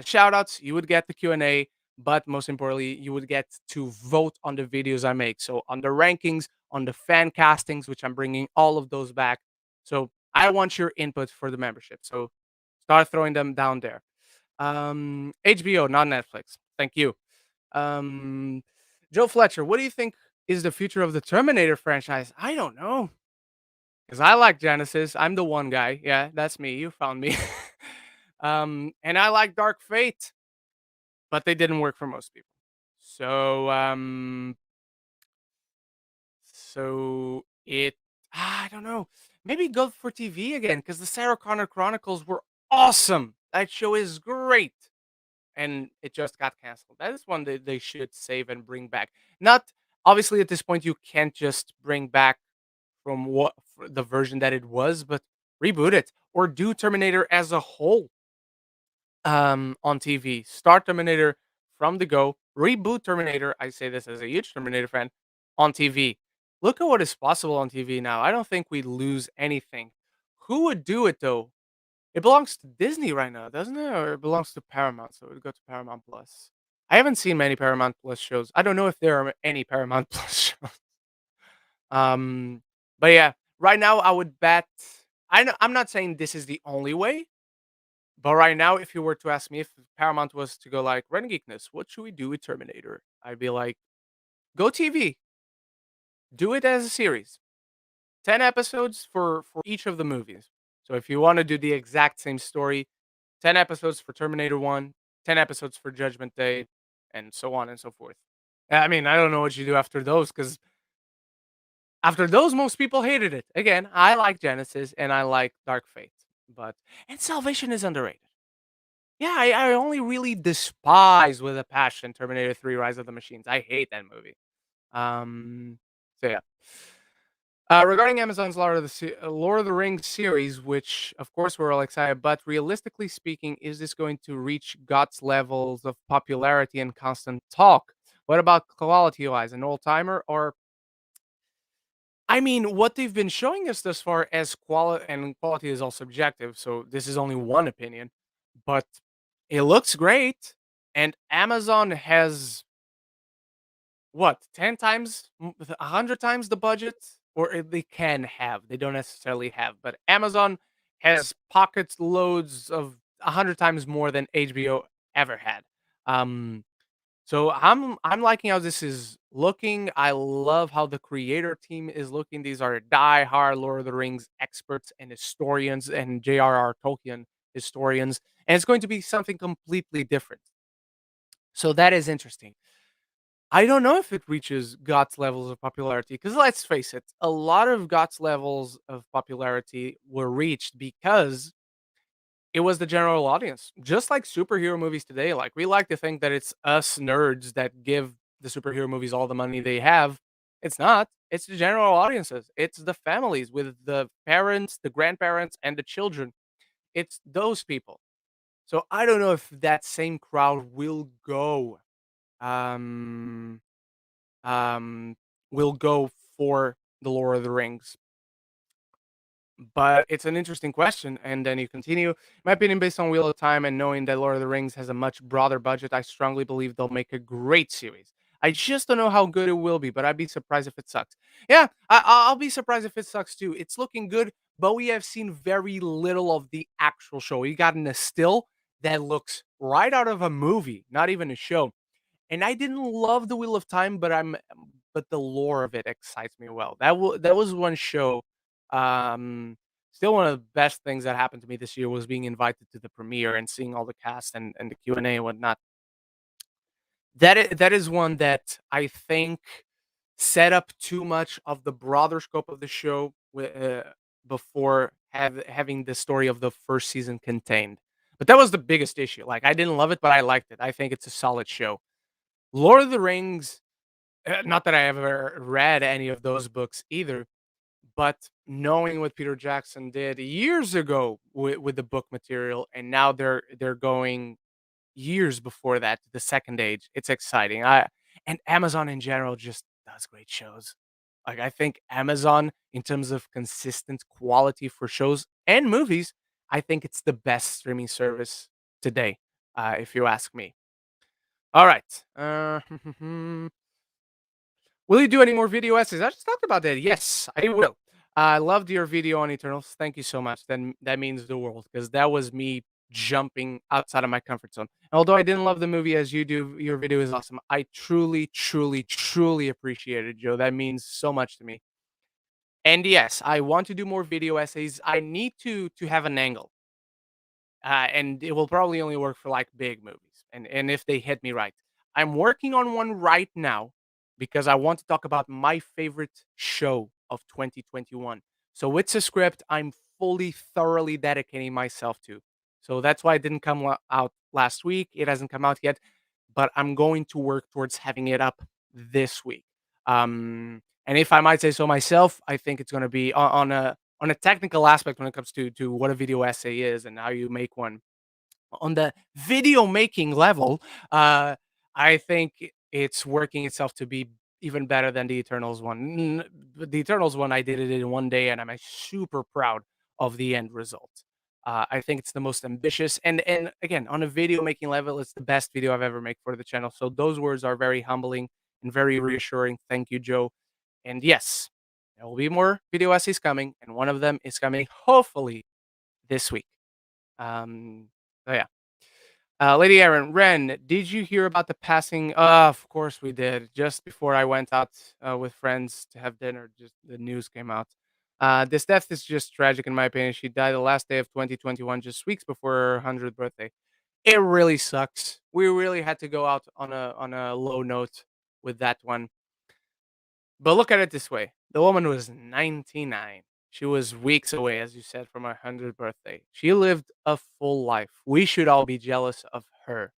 shout outs, you would get the Q&A, but most importantly, you would get to vote on the videos I make. So on the rankings, on the fan castings, which I'm bringing all of those back. So I want your input for the membership. So start throwing them down there. HBO, not Netflix. Thank you. Um, Joe Fletcher, what do you think is the future of the Terminator franchise? I don't know. Because I like Genesis. I'm the one guy. Yeah, that's me. You found me. And I like Dark Fate, but they didn't work for most people. So, I don't know. Maybe go for TV again because the Sarah Connor Chronicles were awesome. That show is great. And it just got canceled. That is one that they should save and bring back. Not obviously at this point you can't just bring back from the version that it was, but reboot it or do Terminator as a whole on TV. Start Terminator from the go. Reboot Terminator. I say this as a huge Terminator fan on TV. Look at what is possible on TV now. I don't think we lose anything. Who would do it though? It belongs to Disney right now, doesn't it? Or it belongs to Paramount, so it would go to Paramount Plus. I haven't seen many Paramount Plus shows. I don't know if there are any Paramount Plus shows. Um, but yeah, right now I would bet. I'm not saying this is the only way, but right now, if you were to ask me if Paramount was to go like Ren Geekness, what should we do with Terminator? I'd be like, go TV, do it as a series. 10 episodes for each of the movies. So if you want to do the exact same story, 10 episodes for Terminator 1, 10 episodes for Judgment Day, and so on and so forth. I mean, I don't know what you do after those because after those, most people hated it. Again, I like Genesis and I like Dark Fate, but and Salvation is underrated. Yeah, I only really despise with a passion Terminator 3 Rise of the Machines. I hate that movie. Um, so yeah. Regarding Amazon's Lord of the Rings series, which of course we're all excited, but realistically speaking, is this going to reach God's levels of popularity and constant talk? What about quality wise? An old timer? Or, I mean, what they've been showing us thus far as quality, and quality is all subjective, so this is only one opinion, but it looks great. And Amazon has what, 10 times, 100 times the budget? Or they can have, they don't necessarily have, but Amazon has pockets loads of 100 times more than HBO ever had. Um, so I'm liking how this is looking. I love how the creator team is looking. These are die-hard Lord of the Rings experts and historians and J.R.R. Tolkien historians, and it's going to be something completely different. So that is interesting. I don't know if it reaches GOTS levels of popularity because let's face it, a lot of GOTS levels of popularity were reached because it was the general audience. Just like superhero movies today, like we like to think that it's us nerds that give the superhero movies all the money they have. It's not. It's the general audiences. It's the families with the parents, the grandparents, and the children. It's those people. So I don't know if that same crowd um um, will go for the Lord of the Rings. But it's an interesting question. And then you continue. My opinion, based on Wheel of Time and knowing that Lord of the Rings has a much broader budget, I strongly believe they'll make a great series. I just don't know how good it will be, but I'd be surprised if it sucks. Yeah, I'll be surprised if it sucks too. It's looking good, but we have seen very little of the actual show. You got in a still that looks right out of a movie, not even a show. And I didn't love The Wheel of Time, but the lore of it excites me well. That was one show, um, still one of the best things that happened to me this year was being invited to the premiere and seeing all the cast and the Q&A and A and whatnot. That is one that I think set up too much of the broader scope of the show before having the story of the first season contained. But that was the biggest issue. Like, I didn't love it, but I liked it. I think it's a solid show. Lord of the Rings, not that I ever read any of those books either, but knowing what Peter Jackson did years ago with the book material, and now they're going years before that to the second age. It's exciting. I and Amazon in general just does great shows. Like I think Amazon, in terms of consistent quality for shows and movies, I think it's the best streaming service today, if you ask me. All right. Will you do any more video essays? I just talked about that. Yes, I will. I loved your video on Eternals. Thank you so much. Then that means the world because that was me jumping outside of my comfort zone. Although I didn't love the movie as you do, your video is awesome. I truly, truly, truly appreciate it, Joe. That means so much to me. And yes, I want to do more video essays. I need to have an angle, and it will probably only work for like big movies. And if they hit me right, I'm working on one right now because I want to talk about my favorite show of 2021. So it's a script I'm fully, thoroughly dedicating myself to. So that's why it didn't come out last week. It hasn't come out yet, but I'm going to work towards having it up this week. And if I might say so myself, I think it's going to be on a technical aspect when it comes to what a video essay is and how you make one. On the video making level, I think it's working itself to be even better than the Eternals one. The Eternals one, I did it in one day, and I'm super proud of the end result. I think it's the most ambitious, and again, on a video making level, it's the best video I've ever made for the channel. So those words are very humbling and very reassuring. Thank you, Joe. And yes, there will be more video essays coming, and one of them is coming hopefully this week. So yeah. Lady Aaron, Ren, did you hear about the passing? Of course we did. Just before I went out with friends to have dinner, just the news came out. This death is just tragic in my opinion. She died the last day of 2021, just weeks before her 100th birthday. It really sucks. We really had to go out on a low note with that one. But look at it this way: the woman was 99. She was weeks away, as you said, from her 100th birthday. She lived a full life. We should all be jealous of her,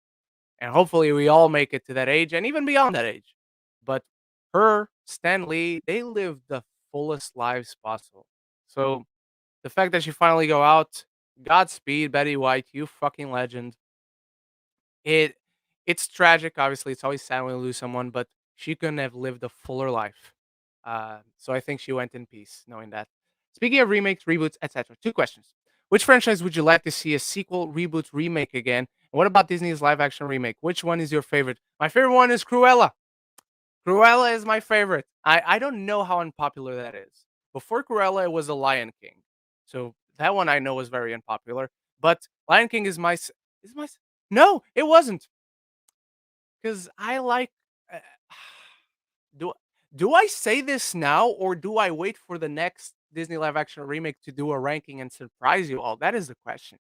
and hopefully we all make it to that age and even beyond that age. But her, Stan Lee, they lived the fullest lives possible. So the fact that she finally go out, Godspeed, Betty White, you fucking legend. It it's tragic, obviously. It's always sad when we lose someone, but she couldn't have lived a fuller life. So I think she went in peace, knowing that. Speaking of remakes, reboots, etc. Two questions: which franchise would you like to see a sequel, reboot, remake again? And what about Disney's live action remake? Which one is your favorite? My favorite one is Cruella. Cruella is my favorite. I don't know how unpopular that is. Before Cruella, it was The Lion King. So that one I know was very unpopular. But Lion King is is my no, it wasn't, because I like. Uh, do do I say this now, or do I wait for the next Disney live action remake to do a ranking and surprise you all? That is the question.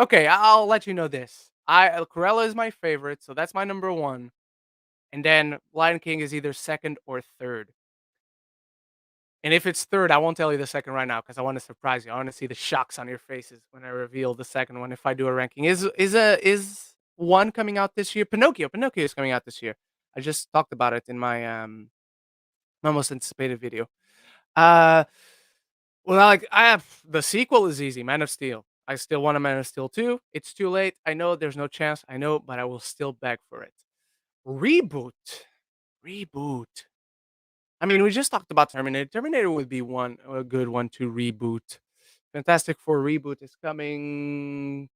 Okay, I'll let you know this. Cruella is my favorite, so that's my number one, and then Lion King is either second or third. And if it's third, I won't tell you the second right now because I want to surprise you. I want to see the shocks on your faces when I reveal the second one. If I do a ranking, is one coming out this year? Pinocchio. Pinocchio is coming out this year. I just talked about it in my most anticipated video. Uh, well, like I have the sequel is easy. Man of Steel. I still want a Man of Steel 2. It's too late. I know there's no chance. I know, but I will still beg for it. Reboot. Reboot. I mean, we just talked about Terminator. Terminator would be one a good one to reboot. Fantastic Four reboot is coming.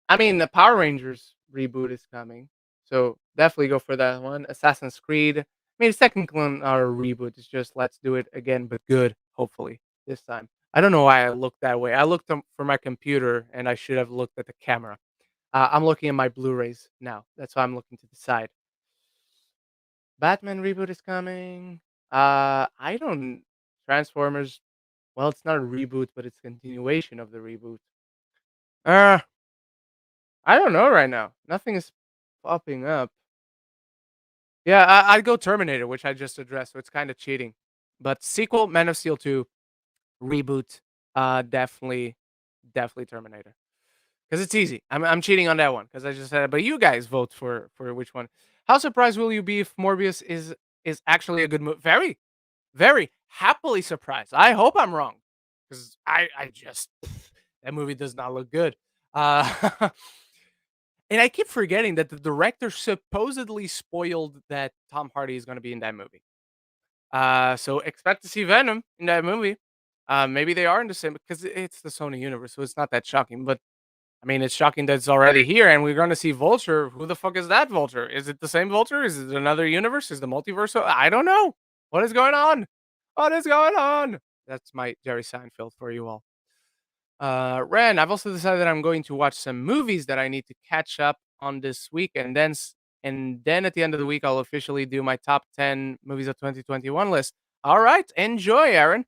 I mean, the Power Rangers reboot is coming, so definitely go for that one. Assassin's Creed. I mean, the second one our reboot is just let's do it again, but good. Hopefully this time. I don't know why I looked that way. I looked for my computer, and I should have looked at the camera. I'm looking at my Blu-rays now. That's why I'm looking to the side. Batman reboot is coming. I don't Transformers. Well, it's not a reboot, but it's continuation of the reboot. Uh, I don't know right now. Nothing is popping up. Yeah, I'd go Terminator, which I just addressed, so it's kind of cheating. But sequel, Man of Steel 2, reboot, definitely, definitely Terminator. Because it's easy. I'm cheating on that one because I just said it. But you guys vote for which one. How surprised will you be if Morbius is actually a good movie? Very, very happily surprised. I hope I'm wrong, because I just that movie does not look good. Uh, and I keep forgetting that the director supposedly spoiled that Tom Hardy is going to be in that movie. So expect to see Venom in that movie. Maybe they are in the same because it's the Sony universe, so it's not that shocking. But I mean, it's shocking that it's already here, and we're going to see Vulture. Who the fuck is that Vulture? Is it the same Vulture? Is it another universe? Is the multiverse? I don't know. What is going on? What is going on? That's my Jerry Seinfeld for you all. Ren, I've also decided that I'm going to watch some movies that I need to catch up on this week, and then at the end of the week, I'll officially do my top 10 movies of 2021 list. All right, enjoy, Aaron.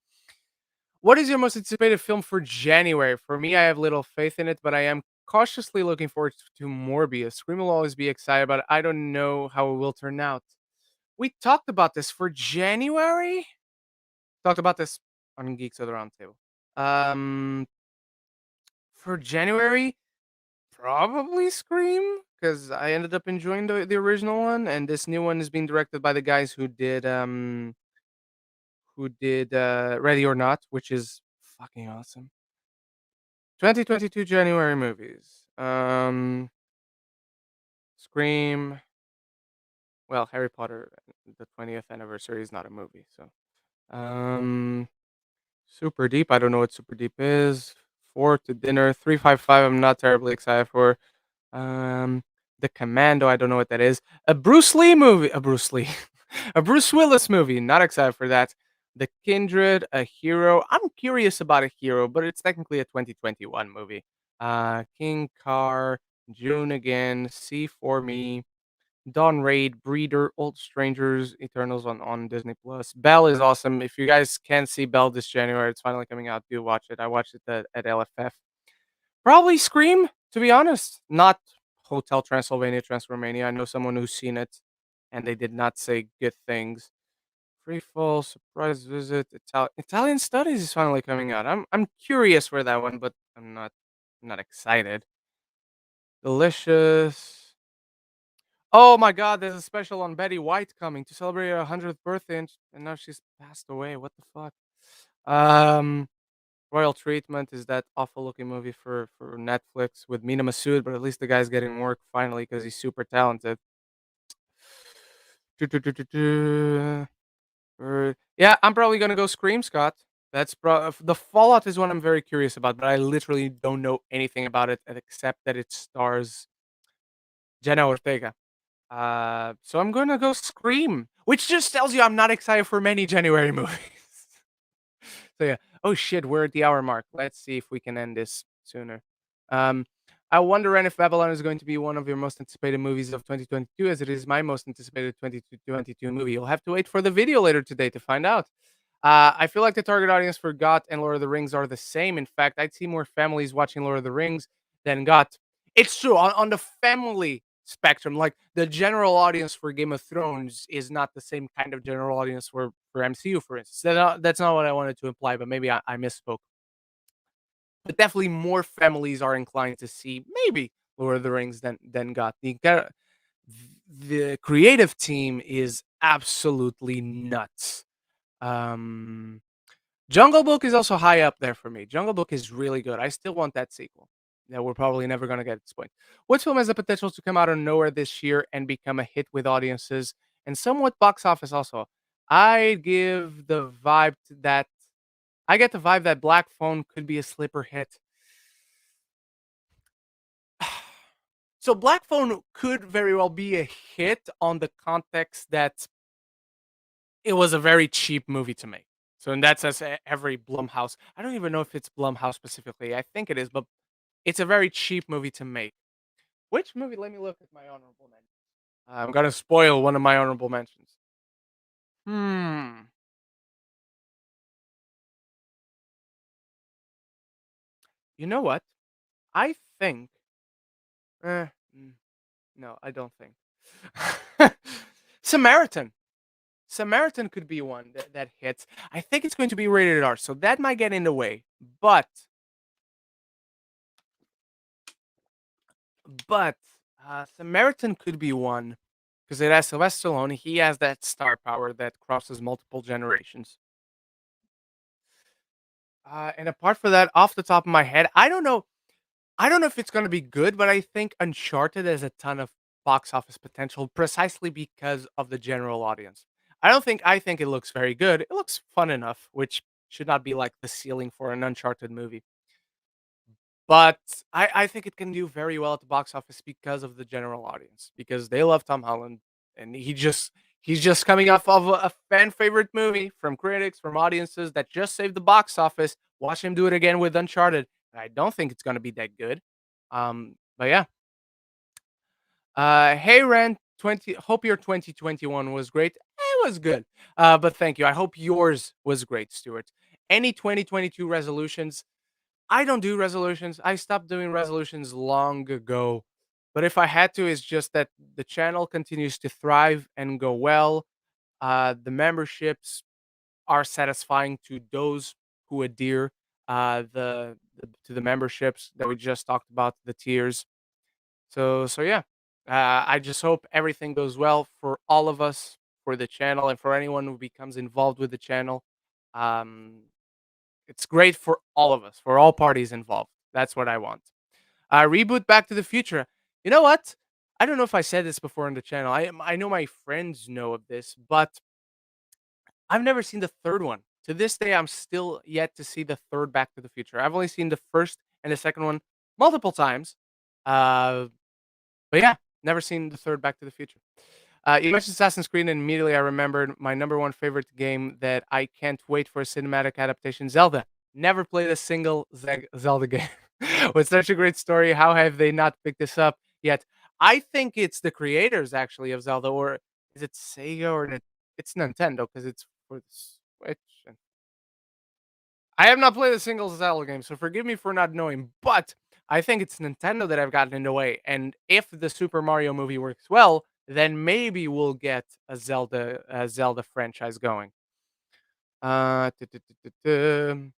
What is your most anticipated film for January? For me, I have little faith in it, but I am cautiously looking forward to Morbius. Scream will always be excited, but I don't know how it will turn out. We talked about this for January. Talked about this on Geeks of the Roundtable. Um, for January, probably Scream, because I ended up enjoying the original one, and this new one is being directed by the guys who did Ready or Not, which is fucking awesome. 2022 January movies. Scream. Well, Harry Potter, the 20th anniversary is not a movie, so. Um, Super Deep, I don't know what Super Deep is. 4 to Dinner, 355, I'm not terribly excited for. Um, The Commando, I don't know what that is. A Bruce Lee, a Bruce Willis movie, not excited for that. The Kindred, a Hero. I'm curious about a Hero, but it's technically a 2021 movie. King Car, June Again, See For Me, Dawn Raid, Breeder, Old Strangers, Eternals on Disney Plus. Belle is awesome. If you guys can see Belle this January, it's finally coming out. Do watch it. I watched it at LFF. Probably Scream, to be honest. Not Hotel Transylvania, Transformania. I know someone who's seen it, and they did not say good things. Free Fall, Surprise Visit, Italian Studies is finally coming out. I'm curious for that one, but I'm not excited. Delicious. Oh my God, there's a special on Betty White coming to celebrate her 100th birthday, and now she's passed away. What the fuck? Um, Royal Treatment is that awful looking movie for Netflix with Mina Masood, but at least the guy's getting work finally because he's super talented. Yeah, I'm probably gonna go Scream, Scott. The Fallout is one I'm very curious about, but I literally don't know anything about it except that it stars Jenna Ortega. So I'm gonna go Scream, which just tells you I'm not excited for many January movies. So yeah. Oh shit, we're at the hour mark. Let's see if we can end this sooner. Um, I wonder if Babylon is going to be one of your most anticipated movies of 2022, as it is my most anticipated 2022 movie. You'll have to wait for the video later today to find out. I feel like the target audience for GOT and Lord of the Rings are the same. In fact, I'd see more families watching Lord of the Rings than GOT. It's true on the family spectrum. Like the general audience for Game of Thrones is not the same kind of general audience for MCU, for instance. That's not what I wanted to imply, but maybe I misspoke. But definitely more families are inclined to see maybe Lord of the Rings than GOT. The creative team is absolutely nuts. Um, Jungle Book is also high up there for me. Jungle Book is really good. I still want that sequel that we're probably never going to get at this point. What film has the potential to come out of nowhere this year and become a hit with audiences and somewhat box office also? I give the vibe that I get the vibe that Black Phone could be a sleeper hit. So Black Phone could very well be a hit on the context that it was a very cheap movie to make. So in that sense, every Blumhouse, I don't even know if it's Blumhouse specifically. I think it is, but it's a very cheap movie to make. Which movie? Let me look at my honorable mentions. I'm gonna spoil one of my honorable mentions. Hmm. You know what? I think. Eh, mm, no, I don't think. Samaritan. Samaritan could be one that hits. I think it's going to be rated R, so that might get in the way. But Samaritan could be one because it has Sylvester Stallone. He has that star power that crosses multiple generations. And apart from that, off the top of my head, I don't know. I don't know if it's going to be good, but I think Uncharted has a ton of box office potential precisely because of the general audience. I think it looks very good. It looks fun enough, which should not be like the ceiling for an Uncharted movie. But I think it can do very well at the box office because of the general audience, because they love Tom Holland, and he's just coming off of a fan favorite movie from critics, from audiences that just saved the box office. Watch him do it again with Uncharted. I don't think it's gonna be that good. But yeah. Hey Ren, 20 hope your 2021 was great. It was good. But thank you. I hope yours was great, Stuart. Any 2022 resolutions? I don't do resolutions. I stopped doing resolutions long ago. But if I had to, it's just that the channel continues to thrive and go well. The memberships are satisfying to those who adhere to the memberships that we just talked about, the tiers. So yeah, I just hope everything goes well for all of us, for the channel, and for anyone who becomes involved with the channel. Um, it's great for all of us, for all parties involved. That's what I want. Reboot Back to the Future. You know what? I don't know if I said this before on the channel. I know my friends know of this, but I've never seen the third one. To this day, I'm still yet to see the third Back to the Future. I've only seen the first and the second one multiple times. Uh, but yeah, never seen the third Back to the Future. You mentioned Assassin's Creed, and immediately I remembered my number one favorite game that I can't wait for a cinematic adaptation, Zelda. Never played a single Zelda game. With such a great story, how have they not picked this up yet? I think it's the creators actually of Zelda, or is it Sega or it's Nintendo because it's for the Switch. And I have not played a single Zelda game, so forgive me for not knowing, but I think it's Nintendo that I've gotten in the way. And if the Super Mario movie works well, then maybe we'll get a Zelda franchise going. Tu- tu- tu- tu- tu.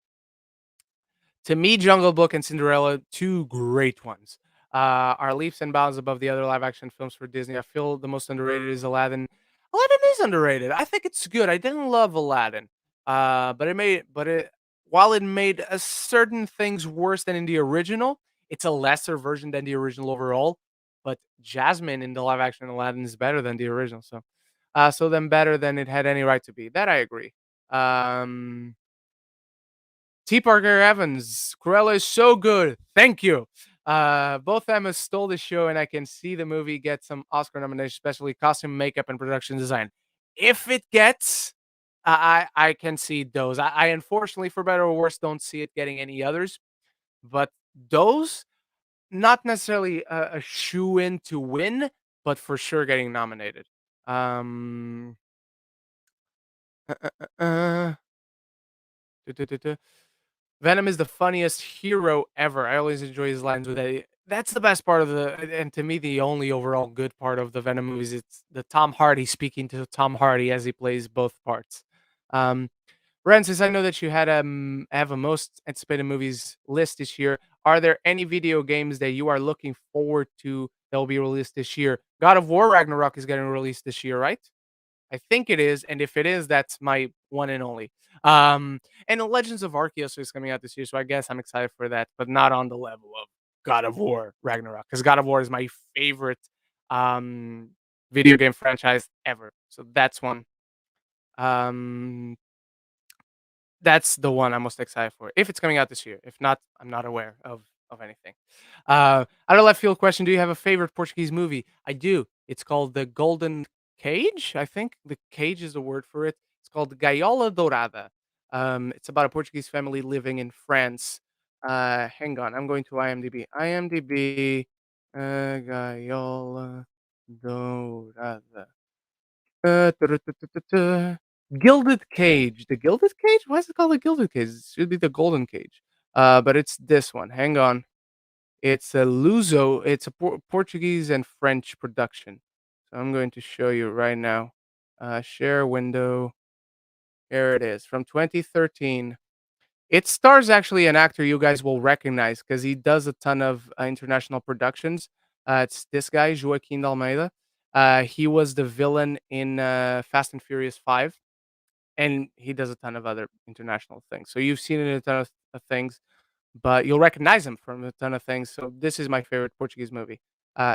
To me, Jungle Book and Cinderella, two great ones, are leaps and bounds above the other live action films for Disney. I feel the most underrated is Aladdin. Aladdin is underrated. I think it's good. I didn't love Aladdin, but it while it made certain things worse than in the original, it's a lesser version than the original overall. But Jasmine in the live action Aladdin is better than the original. So then better than it had any right to be. That I agree. Um, T. Parker Evans, Cruella is so good. Thank you. Both Emmas stole the show, and I can see the movie get some Oscar nominations, especially costume, makeup, and production design. If it gets, I can see those. I unfortunately, for better or worse, don't see it getting any others. But those, not necessarily a shoe in to win, but for sure getting nominated. Um, uh, uh, uh, uh, Venom is the funniest hero ever. I always enjoy his lines with a that's the best part of and to me the only overall good part of the Venom movies. It's the Tom Hardy speaking to Tom Hardy as he plays both parts. Um, Ren, since I know that you had have a most anticipated movies list this year, are there any video games that you are looking forward to that will be released this year? God of War Ragnarok is getting released this year, right? I think it is, and if it is, that's my one and only. And the Legends of Arceus is coming out this year, so I guess I'm excited for that, but not on the level of God of War Ragnarok, because God of War is my favorite um, video game franchise ever. So that's one. Um, that's the one I'm most excited for, if it's coming out this year. If not, I'm not aware of anything. Out of left field question, do you have a favorite Portuguese movie? I do. It's called The Golden Cage, I think. The cage is the word for it. It's called Gaiola Dourada. It's about a Portuguese family living in France. Hang on, I'm going to IMDb. IMDb, Gaiola Dourada. Gilded Cage. The Gilded Cage? Why is it called the Gilded Cage? It should be the Golden Cage. But it's this one. Hang on. It's a Luso. It's a Portuguese and French production. So I'm going to show you right now. Share window. Here it is from 2013. It stars actually an actor you guys will recognize because he does a ton of international productions. It's this guy, Joaquim Almeida. He was the villain in Fast and Furious 5, and he does a ton of other international things. So you've seen it in a ton of things, but you'll recognize him from a ton of things. So this is my favorite Portuguese movie,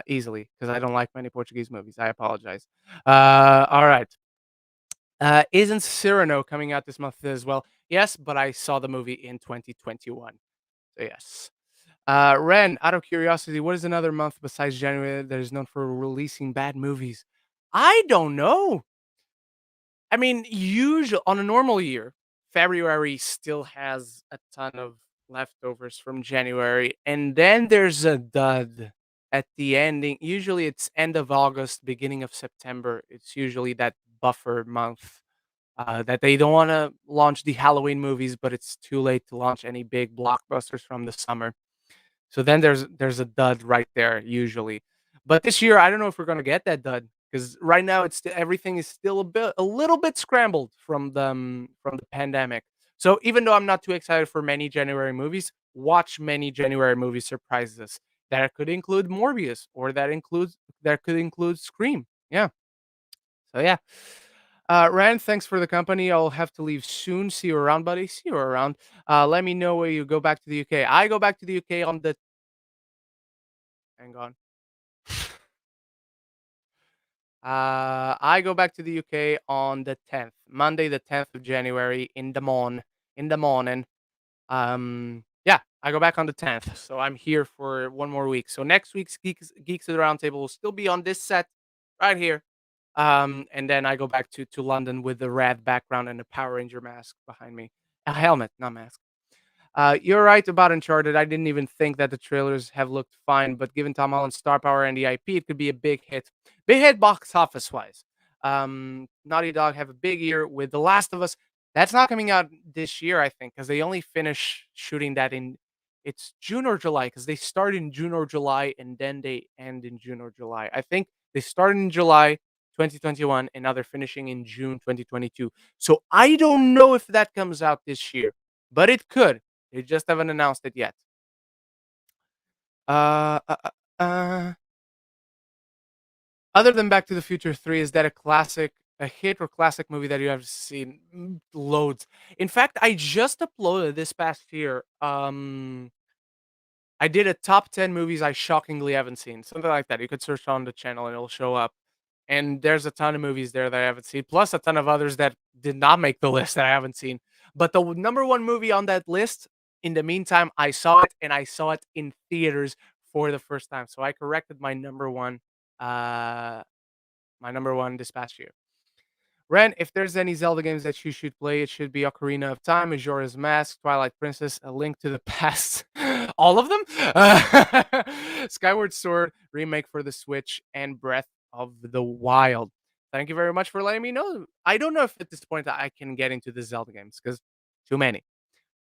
easily, because I don't like many Portuguese movies. I apologize. All right. Isn't Cyrano coming out this month as well? Yes, but I saw the movie in 2021. So yes. Ren, out of curiosity, what is another month besides January that is known for releasing bad movies? I don't know. I mean, usually on a normal year, February still has a ton of leftovers from January, and then there's a dud at the ending. Usually, it's end of August, beginning of September. It's usually that buffer month that they don't want to launch the Halloween movies, but it's too late to launch any big blockbusters from the summer. So then there's a dud right there usually. But this year, I don't know if we're gonna get that dud because right now everything is still a little bit scrambled from the pandemic. So even though I'm not too excited for many January movies, watch many January movie surprises. That could include Morbius or that could include Scream. Yeah. So yeah. Rand, thanks for the company. I'll have to leave soon. See you around, buddy. See you around. Let me know where you go back to the UK. I go back to the UK on the hang on. I go back to the UK on the 10th, Monday, the 10th of January in the morning. Yeah, I go back on the 10th, so I'm here for one more week. So next week's Geeks at the Roundtable will still be on this set right here. And then I go back to London with the red background and the Power Ranger mask behind me. A helmet, not mask. You're right about Uncharted. I didn't even think that the trailers have looked fine, but given Tom Holland's star power and the IP, it could be a big hit. Big hit box office wise. Naughty Dog have a big year with The Last of Us. That's not coming out this year, I think, because they only finish shooting that in it's June or July, because they start in June or July and then they end in June or July. I think they started in July 2021 and now they're finishing in June 2022. So I don't know if that comes out this year, but it could. They just haven't announced it yet. Uh, uh, uh, uh, Other than Back to the Future 3, is that a hit or classic movie that you have seen? Loads. In fact, I just uploaded this past year. I did a top 10 movies I shockingly haven't seen. Something like that. You could search on the channel and it'll show up. And there's a ton of movies there that I haven't seen, plus a ton of others that did not make the list that I haven't seen. But the number one movie on that list, in the meantime, I saw it and I saw it in theaters for the first time. So I corrected uh my number one this past year. Ren, if there's any Zelda games that you should play, it should be Ocarina of Time, Majora's Mask, Twilight Princess, A Link to the Past. All of them? Skyward Sword, remake for the Switch, and Breath of the Wild. Thank you very much for letting me know. I don't know if at this point I can get into the Zelda games because too many.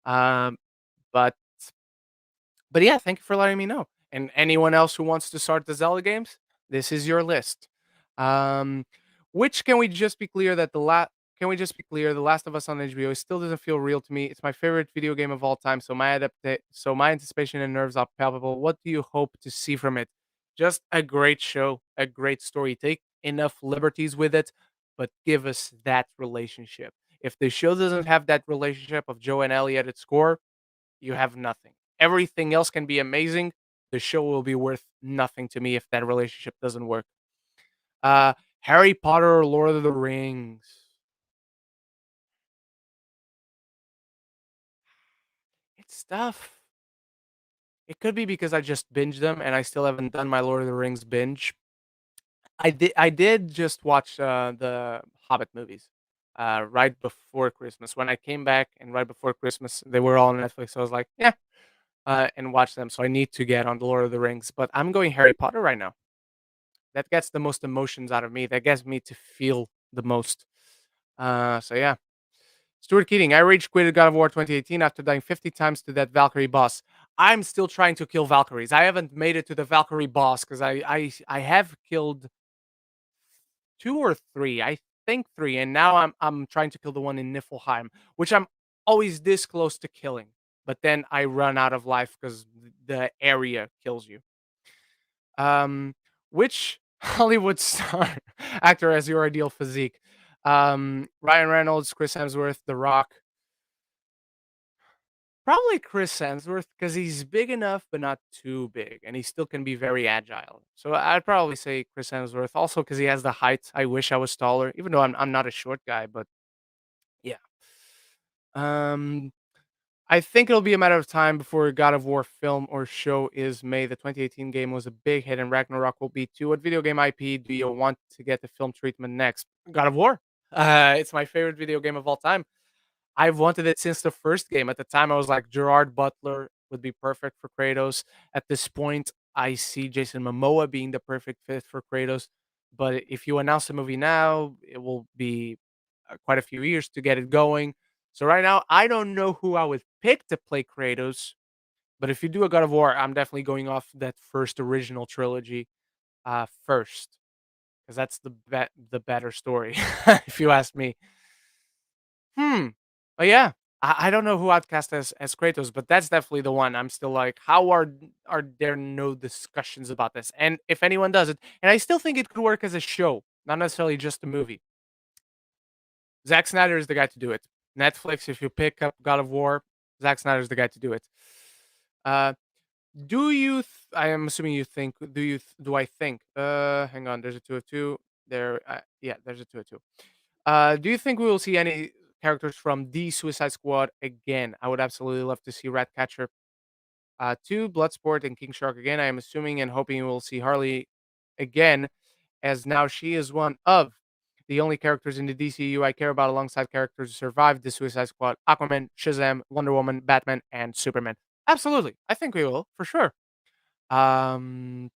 Um, but but yeah, thank you for letting me know. And anyone else who wants to start the Zelda games, this is your list. Um, which can we just be clear that the can we just be clear the Last of Us on HBO still doesn't feel real to me. It's my favorite video game of all time, so my anticipation and nerves are palpable. What do you hope to see from it? Just a great show, a great story. Take enough liberties with it, but give us that relationship. If the show doesn't have that relationship of Joe and Ellie at its core, you have nothing. Everything else can be amazing. The show will be worth nothing to me if that relationship doesn't work. Uh, Harry Potter or Lord of the Rings? It's tough. It could be because I just binged them and I still haven't done my Lord of the Rings binge. I did just watch the Hobbit movies right before Christmas. When I came back and right before Christmas, they were all on Netflix. So I was like, yeah, and watch them. So I need to get on the Lord of the Rings, but I'm going Harry Potter right now. That gets the most emotions out of me. That gets me to feel the most. So yeah. Stuart Keating, I rage quitted God of War 2018 after dying 50 times to that Valkyrie boss. I'm still trying to kill Valkyries. I haven't made it to the Valkyrie boss because I have killed two or three. I think three, and now I'm trying to kill the one in Niflheim, which I'm always this close to killing. But then I run out of life because the area kills you. Which Hollywood star actor has your ideal physique? Ryan Reynolds, Chris Hemsworth, The Rock. Probably Chris Hemsworth because he's big enough but not too big, and he still can be very agile. So I'd probably say Chris Hemsworth. Also because he has the height. I wish I was taller, even though I'm not a short guy. But yeah. Um, I think it'll be a matter of time before a God of War film or show is made. The 2018 game was a big hit, and Ragnarok will be too. What video game IP do you want to get the film treatment next? God of War. It's my favorite video game of all time. I've wanted it since the first game. At the time, I was like, Gerard Butler would be perfect for Kratos. At this point, I see Jason Momoa being the perfect fit for Kratos. But if you announce the movie now, it will be quite a few years to get it going. So right now, I don't know who I would pick to play Kratos. But if you do a God of War, I'm definitely going off that first original trilogy first, because that's the better story, if you ask me. Hmm. But yeah, I don't know who I'd cast as Kratos, but that's definitely the one. I'm still like, how are there no discussions about this? And if anyone does it, and I still think it could work as a show, not necessarily just a movie. Zack Snyder is the guy to do it. Netflix, if you pick up God of War, Zack Snyder is the guy to do it. Uh, do you? I am assuming you think. Do you? Do I think? Hang on. There's a two of two. There, yeah, there's a 2 and 2. Do you think we will see any characters from the Suicide Squad again? I would absolutely love to see Ratcatcher 2, Bloodsport, and King Shark again. I am assuming and hoping we will see Harley again, as now she is one of the only characters in the DCU I care about alongside characters who survived the Suicide Squad: Aquaman, Shazam, Wonder Woman, Batman, and Superman. Absolutely. I think we will, for sure. Um,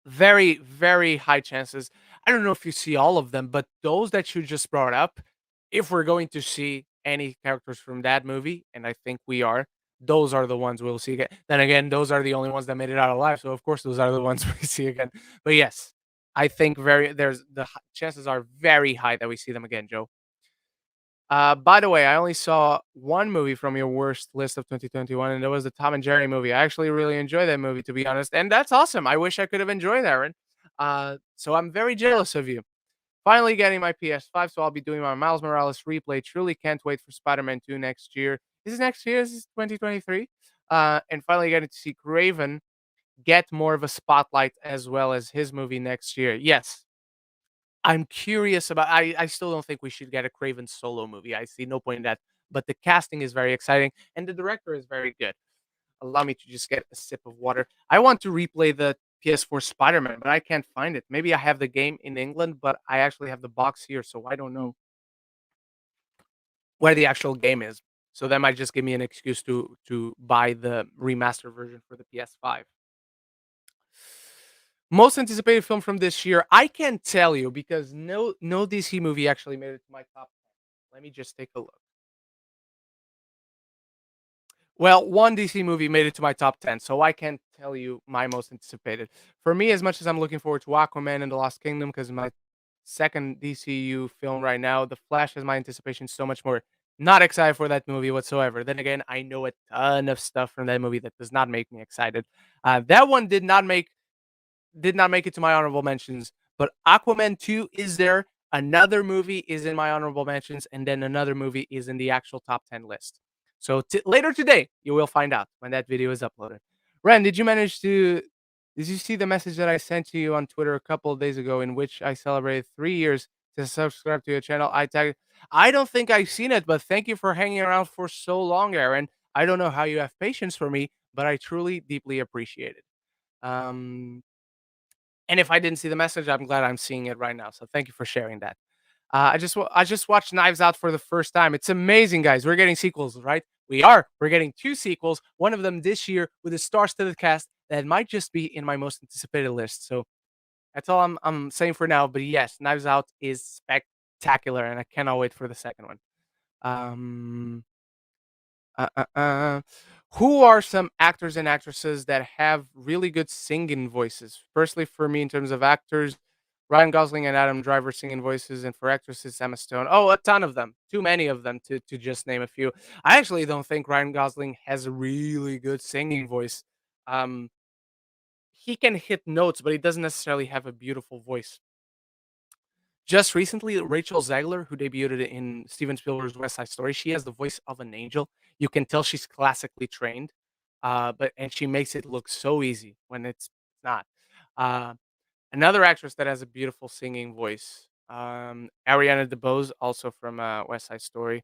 very, very high chances. I don't know if you see all of them, but those that you just brought up, if we're going to see any characters from that movie, and I think we are, those are the ones we'll see again. Then again, those are the only ones that made it out alive. So of course, those are the ones we see again. But yes, I think chances are very high that we see them again, Joe. By the way, I only saw one movie from your worst list of 2021, and it was the Tom and Jerry movie. I actually really enjoyed that movie, to be honest, and that's awesome. I wish I could have enjoyed that, Aaron. So I'm very jealous of you. Finally getting my PS5, so I'll be doing my Miles Morales replay. Truly can't wait for Spider-Man 2 next year. Is it next year? Is it 2023? And finally getting to see Craven get more of a spotlight as well as his movie next year. Yes, I'm curious about I still don't think we should get a Craven solo movie. I see no point in that. But the casting is very exciting and the director is very good. Allow me to just get a sip of water. I want to replay the PS4 Spider-Man, but I can't find it. Maybe I have the game in England, but I actually have the box here, so I don't know where the actual game is. So that might just give me an excuse to buy the remaster version for the PS5. Most anticipated film from this year, I can't tell you because no DC movie actually made it to my top 10. Let me just take a look. Well, one DC movie made it to my top 10, so I can't tell you my most anticipated. For me, as much as I'm looking forward to Aquaman and the Lost Kingdom, because my second DCU film right now, The Flash has my anticipation so much more. Not excited for that movie whatsoever. Then again, I know a ton of stuff from that movie that does not make me excited. That one did not make it to my honorable mentions, but Aquaman 2 is there. Another movie is in my honorable mentions, and then another movie is in the actual top 10 list. So later today, you will find out when that video is uploaded. Ren, did you see the message that I sent to you on Twitter a couple of days ago in which I celebrated 3 years to subscribe to your channel? I don't think I've seen it, but thank you for hanging around for so long, Aaron. I don't know how you have patience for me, but I truly, deeply appreciate it. Um, and if I didn't see the message, I'm glad I'm seeing it right now. So thank you for sharing that. I just watched Knives Out for the first time. It's amazing, guys. We're getting sequels, right? We are. We're getting two sequels. One of them this year with a star-studded cast that might just be in my most anticipated list. So that's all I'm saying for now. But yes, Knives Out is spectacular, and I cannot wait for the second one. Um, uh, uh, uh. Who are some actors and actresses that have really good singing voices? Firstly, for me, in terms of actors, Ryan Gosling and Adam Driver singing voices, and for actresses, Emma Stone. Oh, a ton of them. Too many of them to just name a few. I actually don't think Ryan Gosling has a really good singing voice. Um, he can hit notes, but he doesn't necessarily have a beautiful voice. Just recently, Rachel Zegler, who debuted in Steven Spielberg's West Side Story, she has the voice of an angel. You can tell she's classically trained, but she makes it look so easy when it's not. Uh, Another actress that has a beautiful singing voice, Ariana DeBose, also from West Side Story.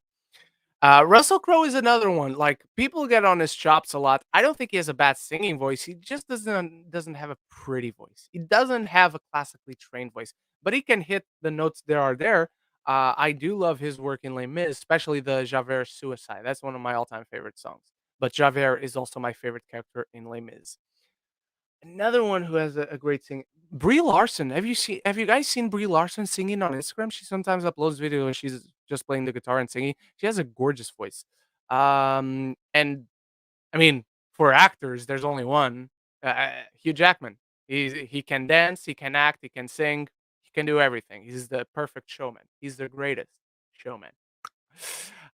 Russell Crowe is another one. Like people get on his chops a lot. I don't think he has a bad singing voice. He just doesn't have a pretty voice. He doesn't have a classically trained voice, but he can hit the notes there are there. I do love his work in Les Mis, especially the Javert Suicide. That's one of my all-time favorite songs. But Javert is also my favorite character in Les Mis. Another one who has a great sing Brie Larson. Have you guys seen Brie Larson singing on Instagram? She sometimes uploads video where she's just playing the guitar and singing. She has a gorgeous voice. And I mean, for actors, there's only one. Hugh Jackman. He can dance, he can act, he can sing, he can do everything. He's the perfect showman. He's the greatest showman.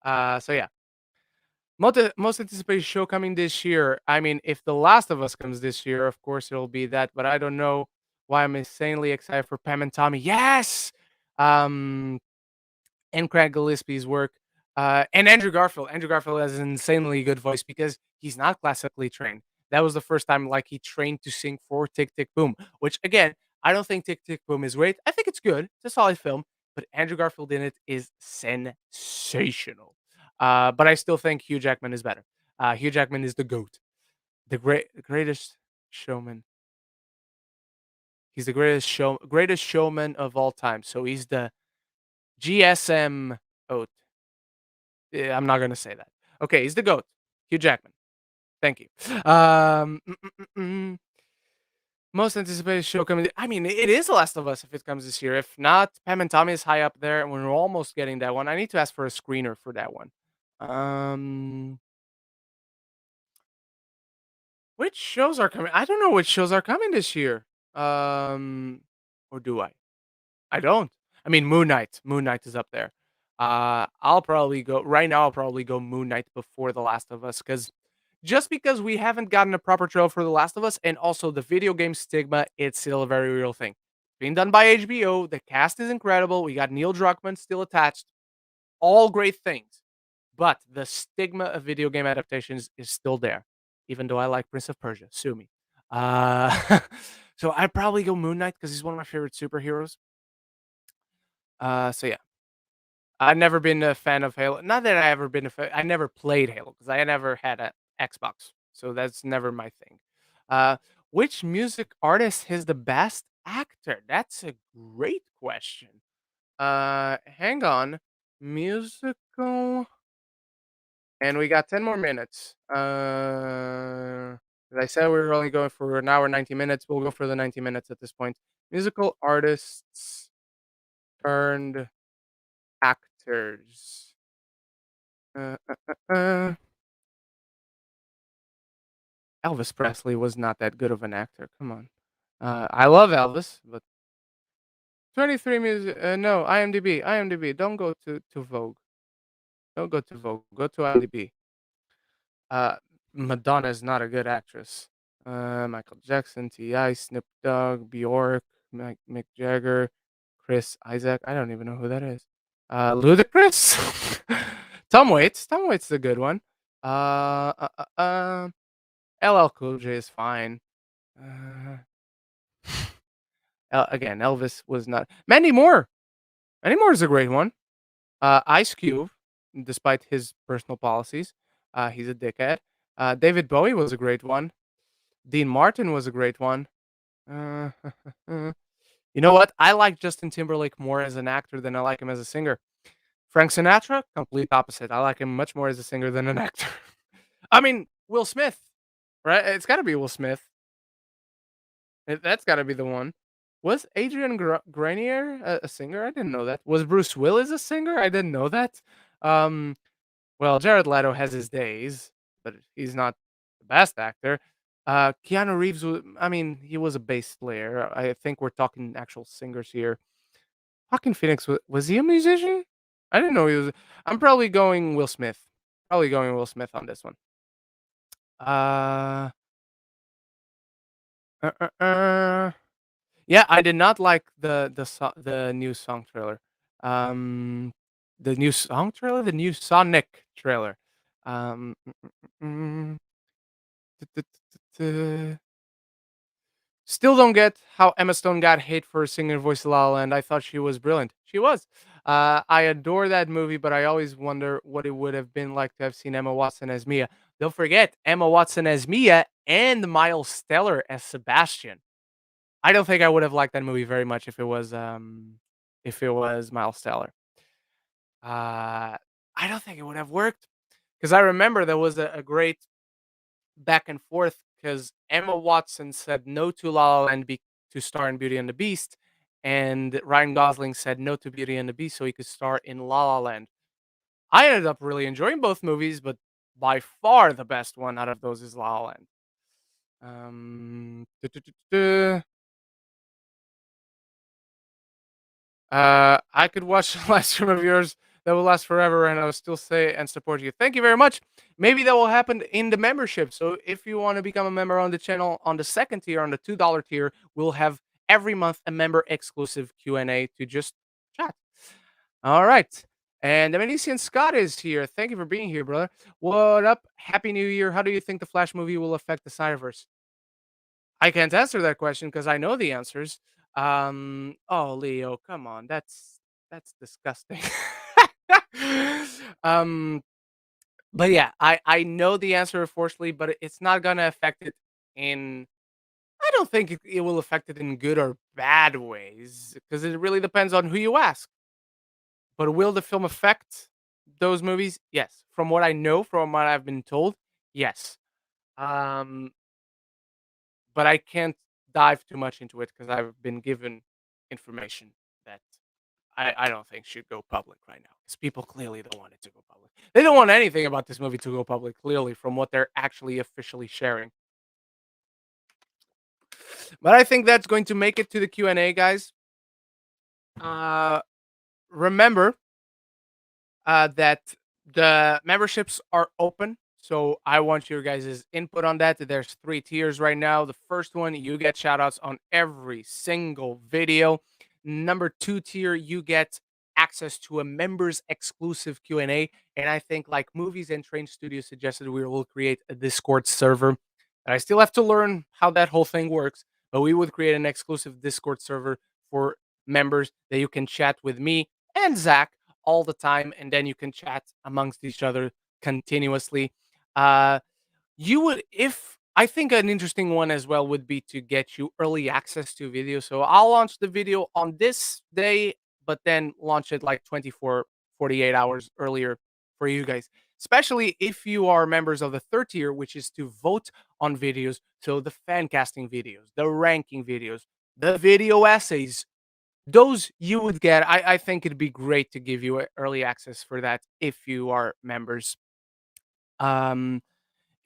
So yeah, most anticipated show coming this year. I mean, if The Last of Us comes this year, of course it'll be that. But I don't know why I'm insanely excited for Pam and Tommy. Yes, um, and Craig Gillespie's work, and Andrew Garfield. Andrew Garfield has an insanely good voice because he's not classically trained. That was the first time like he trained to sing for Tick Tick Boom, which again I don't think Tick Tick Boom is great. I think it's good. It's a solid film, but Andrew Garfield in it is sensational. But I still think Hugh Jackman is better. Hugh Jackman is the goat, greatest showman. He's the greatest showman of all time. So he's the GSM. Oh, yeah, I'm not gonna say that. Okay, he's the goat. Hugh Jackman. Thank you. Most anticipated show coming. I mean, it is The Last of Us if it comes this year. If not, Pam and Tommy is high up there, and we're almost getting that one. I need to ask for a screener for that one. Um, which shows are coming? I don't know which shows are coming this year. Or do I? I don't. I mean, Moon Knight. Moon Knight is up there. I'll probably go right now. I'll probably go Moon Knight before The Last of Us because just because we haven't gotten a proper trailer for The Last of Us, and also the video game stigma, it's still a very real thing. Being done by HBO, the cast is incredible. We got Neil Druckmann still attached. All great things, but the stigma of video game adaptations is still there. Even though I like Prince of Persia, sue me. So I'd probably go Moon Knight because he's one of my favorite superheroes. So yeah, I've never been a fan of Halo. Not that I ever been a fan. I never played Halo because I never had an Xbox, so that's never my thing. Uh, which music artist is the best actor? That's a great question. Hang on, musical, and we got 10 more minutes. As I said, we were only going for an hour, 90 minutes. We'll go for the 90 minutes at this point. Musical artists turned actors. Uh, uh. Elvis Presley was not that good of an actor. Come on. I love Elvis, but 23 music. No, IMDb. IMDb. Don't go to Vogue. Don't go to Vogue. Go to IMDb. Uh, Madonna is not a good actress. Michael Jackson, T.I., Snoop Dogg, Bjork, Mick Jagger, Chris Isaac. I don't even know who that is. Ludacris. Tom Waits. Tom Waits is a good one. Uh, uh, uh, uh, LL Cool J is fine. Uh, again, Elvis was not. Mandy Moore. Mandy Moore is a great one. Ice Cube, despite his personal policies, he's a dickhead. David Bowie was a great one. Dean Martin was a great one. Uh, you know what? I like Justin Timberlake more as an actor than I like him as a singer. Frank Sinatra, complete opposite. I like him much more as a singer than an actor. I mean, Will Smith, right? It's got to be Will Smith. That's got to be the one. Was Adrian Grenier a singer? I didn't know that. Was Bruce Willis a singer? I didn't know that. Um, well, Jared Leto has his days, but he's not the best actor. Keanu Reeves, I mean, he was a bass player. I think we're talking actual singers here. Joaquin Phoenix, was he a musician? I didn't know he was. I'm probably going Will Smith. Probably going Will Smith on this one. Uh, uh, uh, uh. Yeah, I did not like the new song trailer. Um, the new song trailer, the new Sonic trailer. Um, mm, t- t- t- t- Still don't get how Emma Stone got hate for singing her voice La La Land. I thought she was brilliant. She was. I adore that movie, but I always wonder what it would have been like to have seen Emma Watson as Mia. Don't forget Emma Watson as Mia and Miles Teller as Sebastian. I don't think I would have liked that movie very much if it was Miles Teller. I don't think it would have worked because I remember there was a great back and forth because Emma Watson said no to La La Land to star in Beauty and the Beast, and Ryan Gosling said no to Beauty and the Beast so he could star in La La Land. I ended up really enjoying both movies, but by far the best one out of those is La La Land. Duh, duh, duh, duh, duh. I could watch the live stream of yours that will last forever, and I will still say and support you. Thank you very much. Maybe that will happen in the membership. So if you want to become a member on the channel on the second tier, on the $2 tier, we'll have every month a member exclusive Q&A to just chat. All right. And the Venetian Scott is here. Thank you for being here, brother. What up? Happy New Year. How do you think the Flash movie will affect the Snyderverse? I can't answer that question because I know the answers. Oh, Leo, come on, that's disgusting. um, but yeah, I know the answer, unfortunately, but it's not gonna affect it in. I don't think it will affect it in good or bad ways because it really depends on who you ask. But will the film affect those movies? Yes. From what I know, from what I've been told, yes. Um, but I can't dive too much into it because I've been given information that I don't think should go public right now. Because people clearly don't want it to go public. They don't want anything about this movie to go public, clearly, from what they're actually officially sharing. But I think that's going to make it to the Q&A, guys. Uh, remember that the memberships are open. So I want your guys' input on that. There's 3 tiers right now. The first one, you get shout outs on every single video. Number 2 tier, you get access to a members exclusive Q&A. And I think like Movies and Train Studio suggested, we will create a Discord server. I still have to learn how that whole thing works, but we would create an exclusive Discord server for members that you can chat with me and Zach all the time, and then you can chat amongst each other continuously. Uh, you would, if I think an interesting one as well would be to get you early access to video. So I'll launch the video on this day, but then launch it like 24, 48 hours earlier for you guys, especially if you are members of the third tier, which is to vote on videos. So the fan casting videos, the ranking videos, the video essays, those you would get. I think it'd be great to give you early access for that if you are members. Um,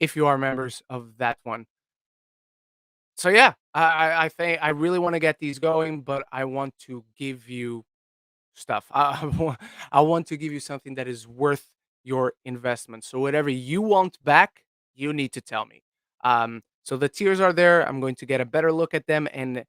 if you are members of that one. So yeah, I think I really want to get these going, but I want to give you stuff. I want to give you something that is worth your investment. So whatever you want back, you need to tell me. So the tiers are there. I'm going to get a better look at them and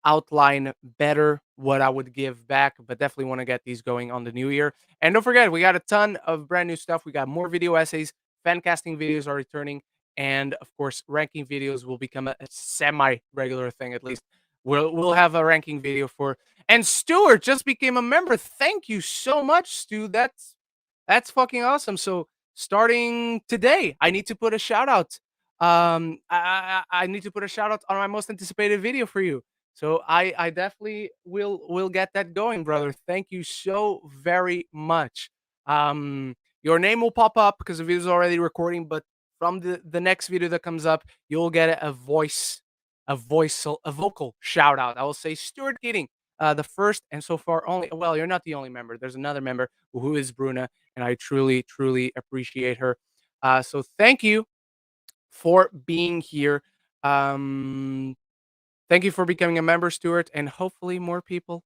outline better what I would give back. But definitely want to get these going on the new year. And don't forget, we got a ton of brand new stuff. We got more video essays, fan casting videos are returning, and of course, ranking videos will become a semi regular thing at least. We'll have a ranking video for, and Stuart just became a member. Thank you so much, Stu. That's fucking awesome. So starting today, I need to put a shout out. I need to put a shout out on my most anticipated video for you. So I definitely will get that going, brother. Thank you so very much. Your name will pop up because the video is already recording, but from the next video that comes up, you'll get a vocal shout out. I will say Stuart Keating, the first and so far only. Well, you're not the only member. There's another member who is Bruna, and I truly, truly appreciate her. So thank you for being here. Um, Thank you for becoming a member, Stuart, and hopefully more people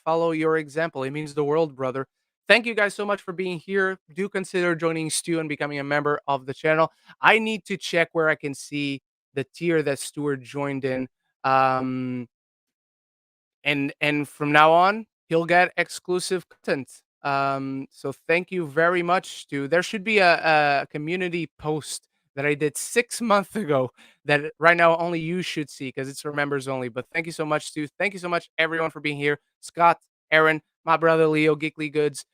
follow your example. It means the world, brother. Thank you guys so much for being here. Do consider joining Stu and becoming a member of the channel. I need to check where I can see the tier that Stuart joined in. Um, and from now on, he'll get exclusive content. So thank you very much, Stu. There should be a community post that I did 6 months ago that right now only you should see because it's for members only. But thank you so much, Stu. Thank you so much, everyone, for being here. Scott, Aaron, my brother Leo, Geekly Goods,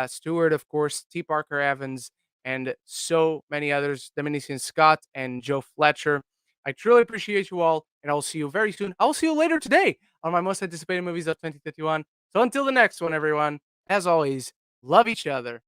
Stuart, of course, T. Parker Evans, and so many others, Dominican Scott and Joe Fletcher. I truly appreciate you all, and I'll see you very soon. I'll see you later today on my most anticipated movies of 2021. So until the next one, everyone, as always, love each other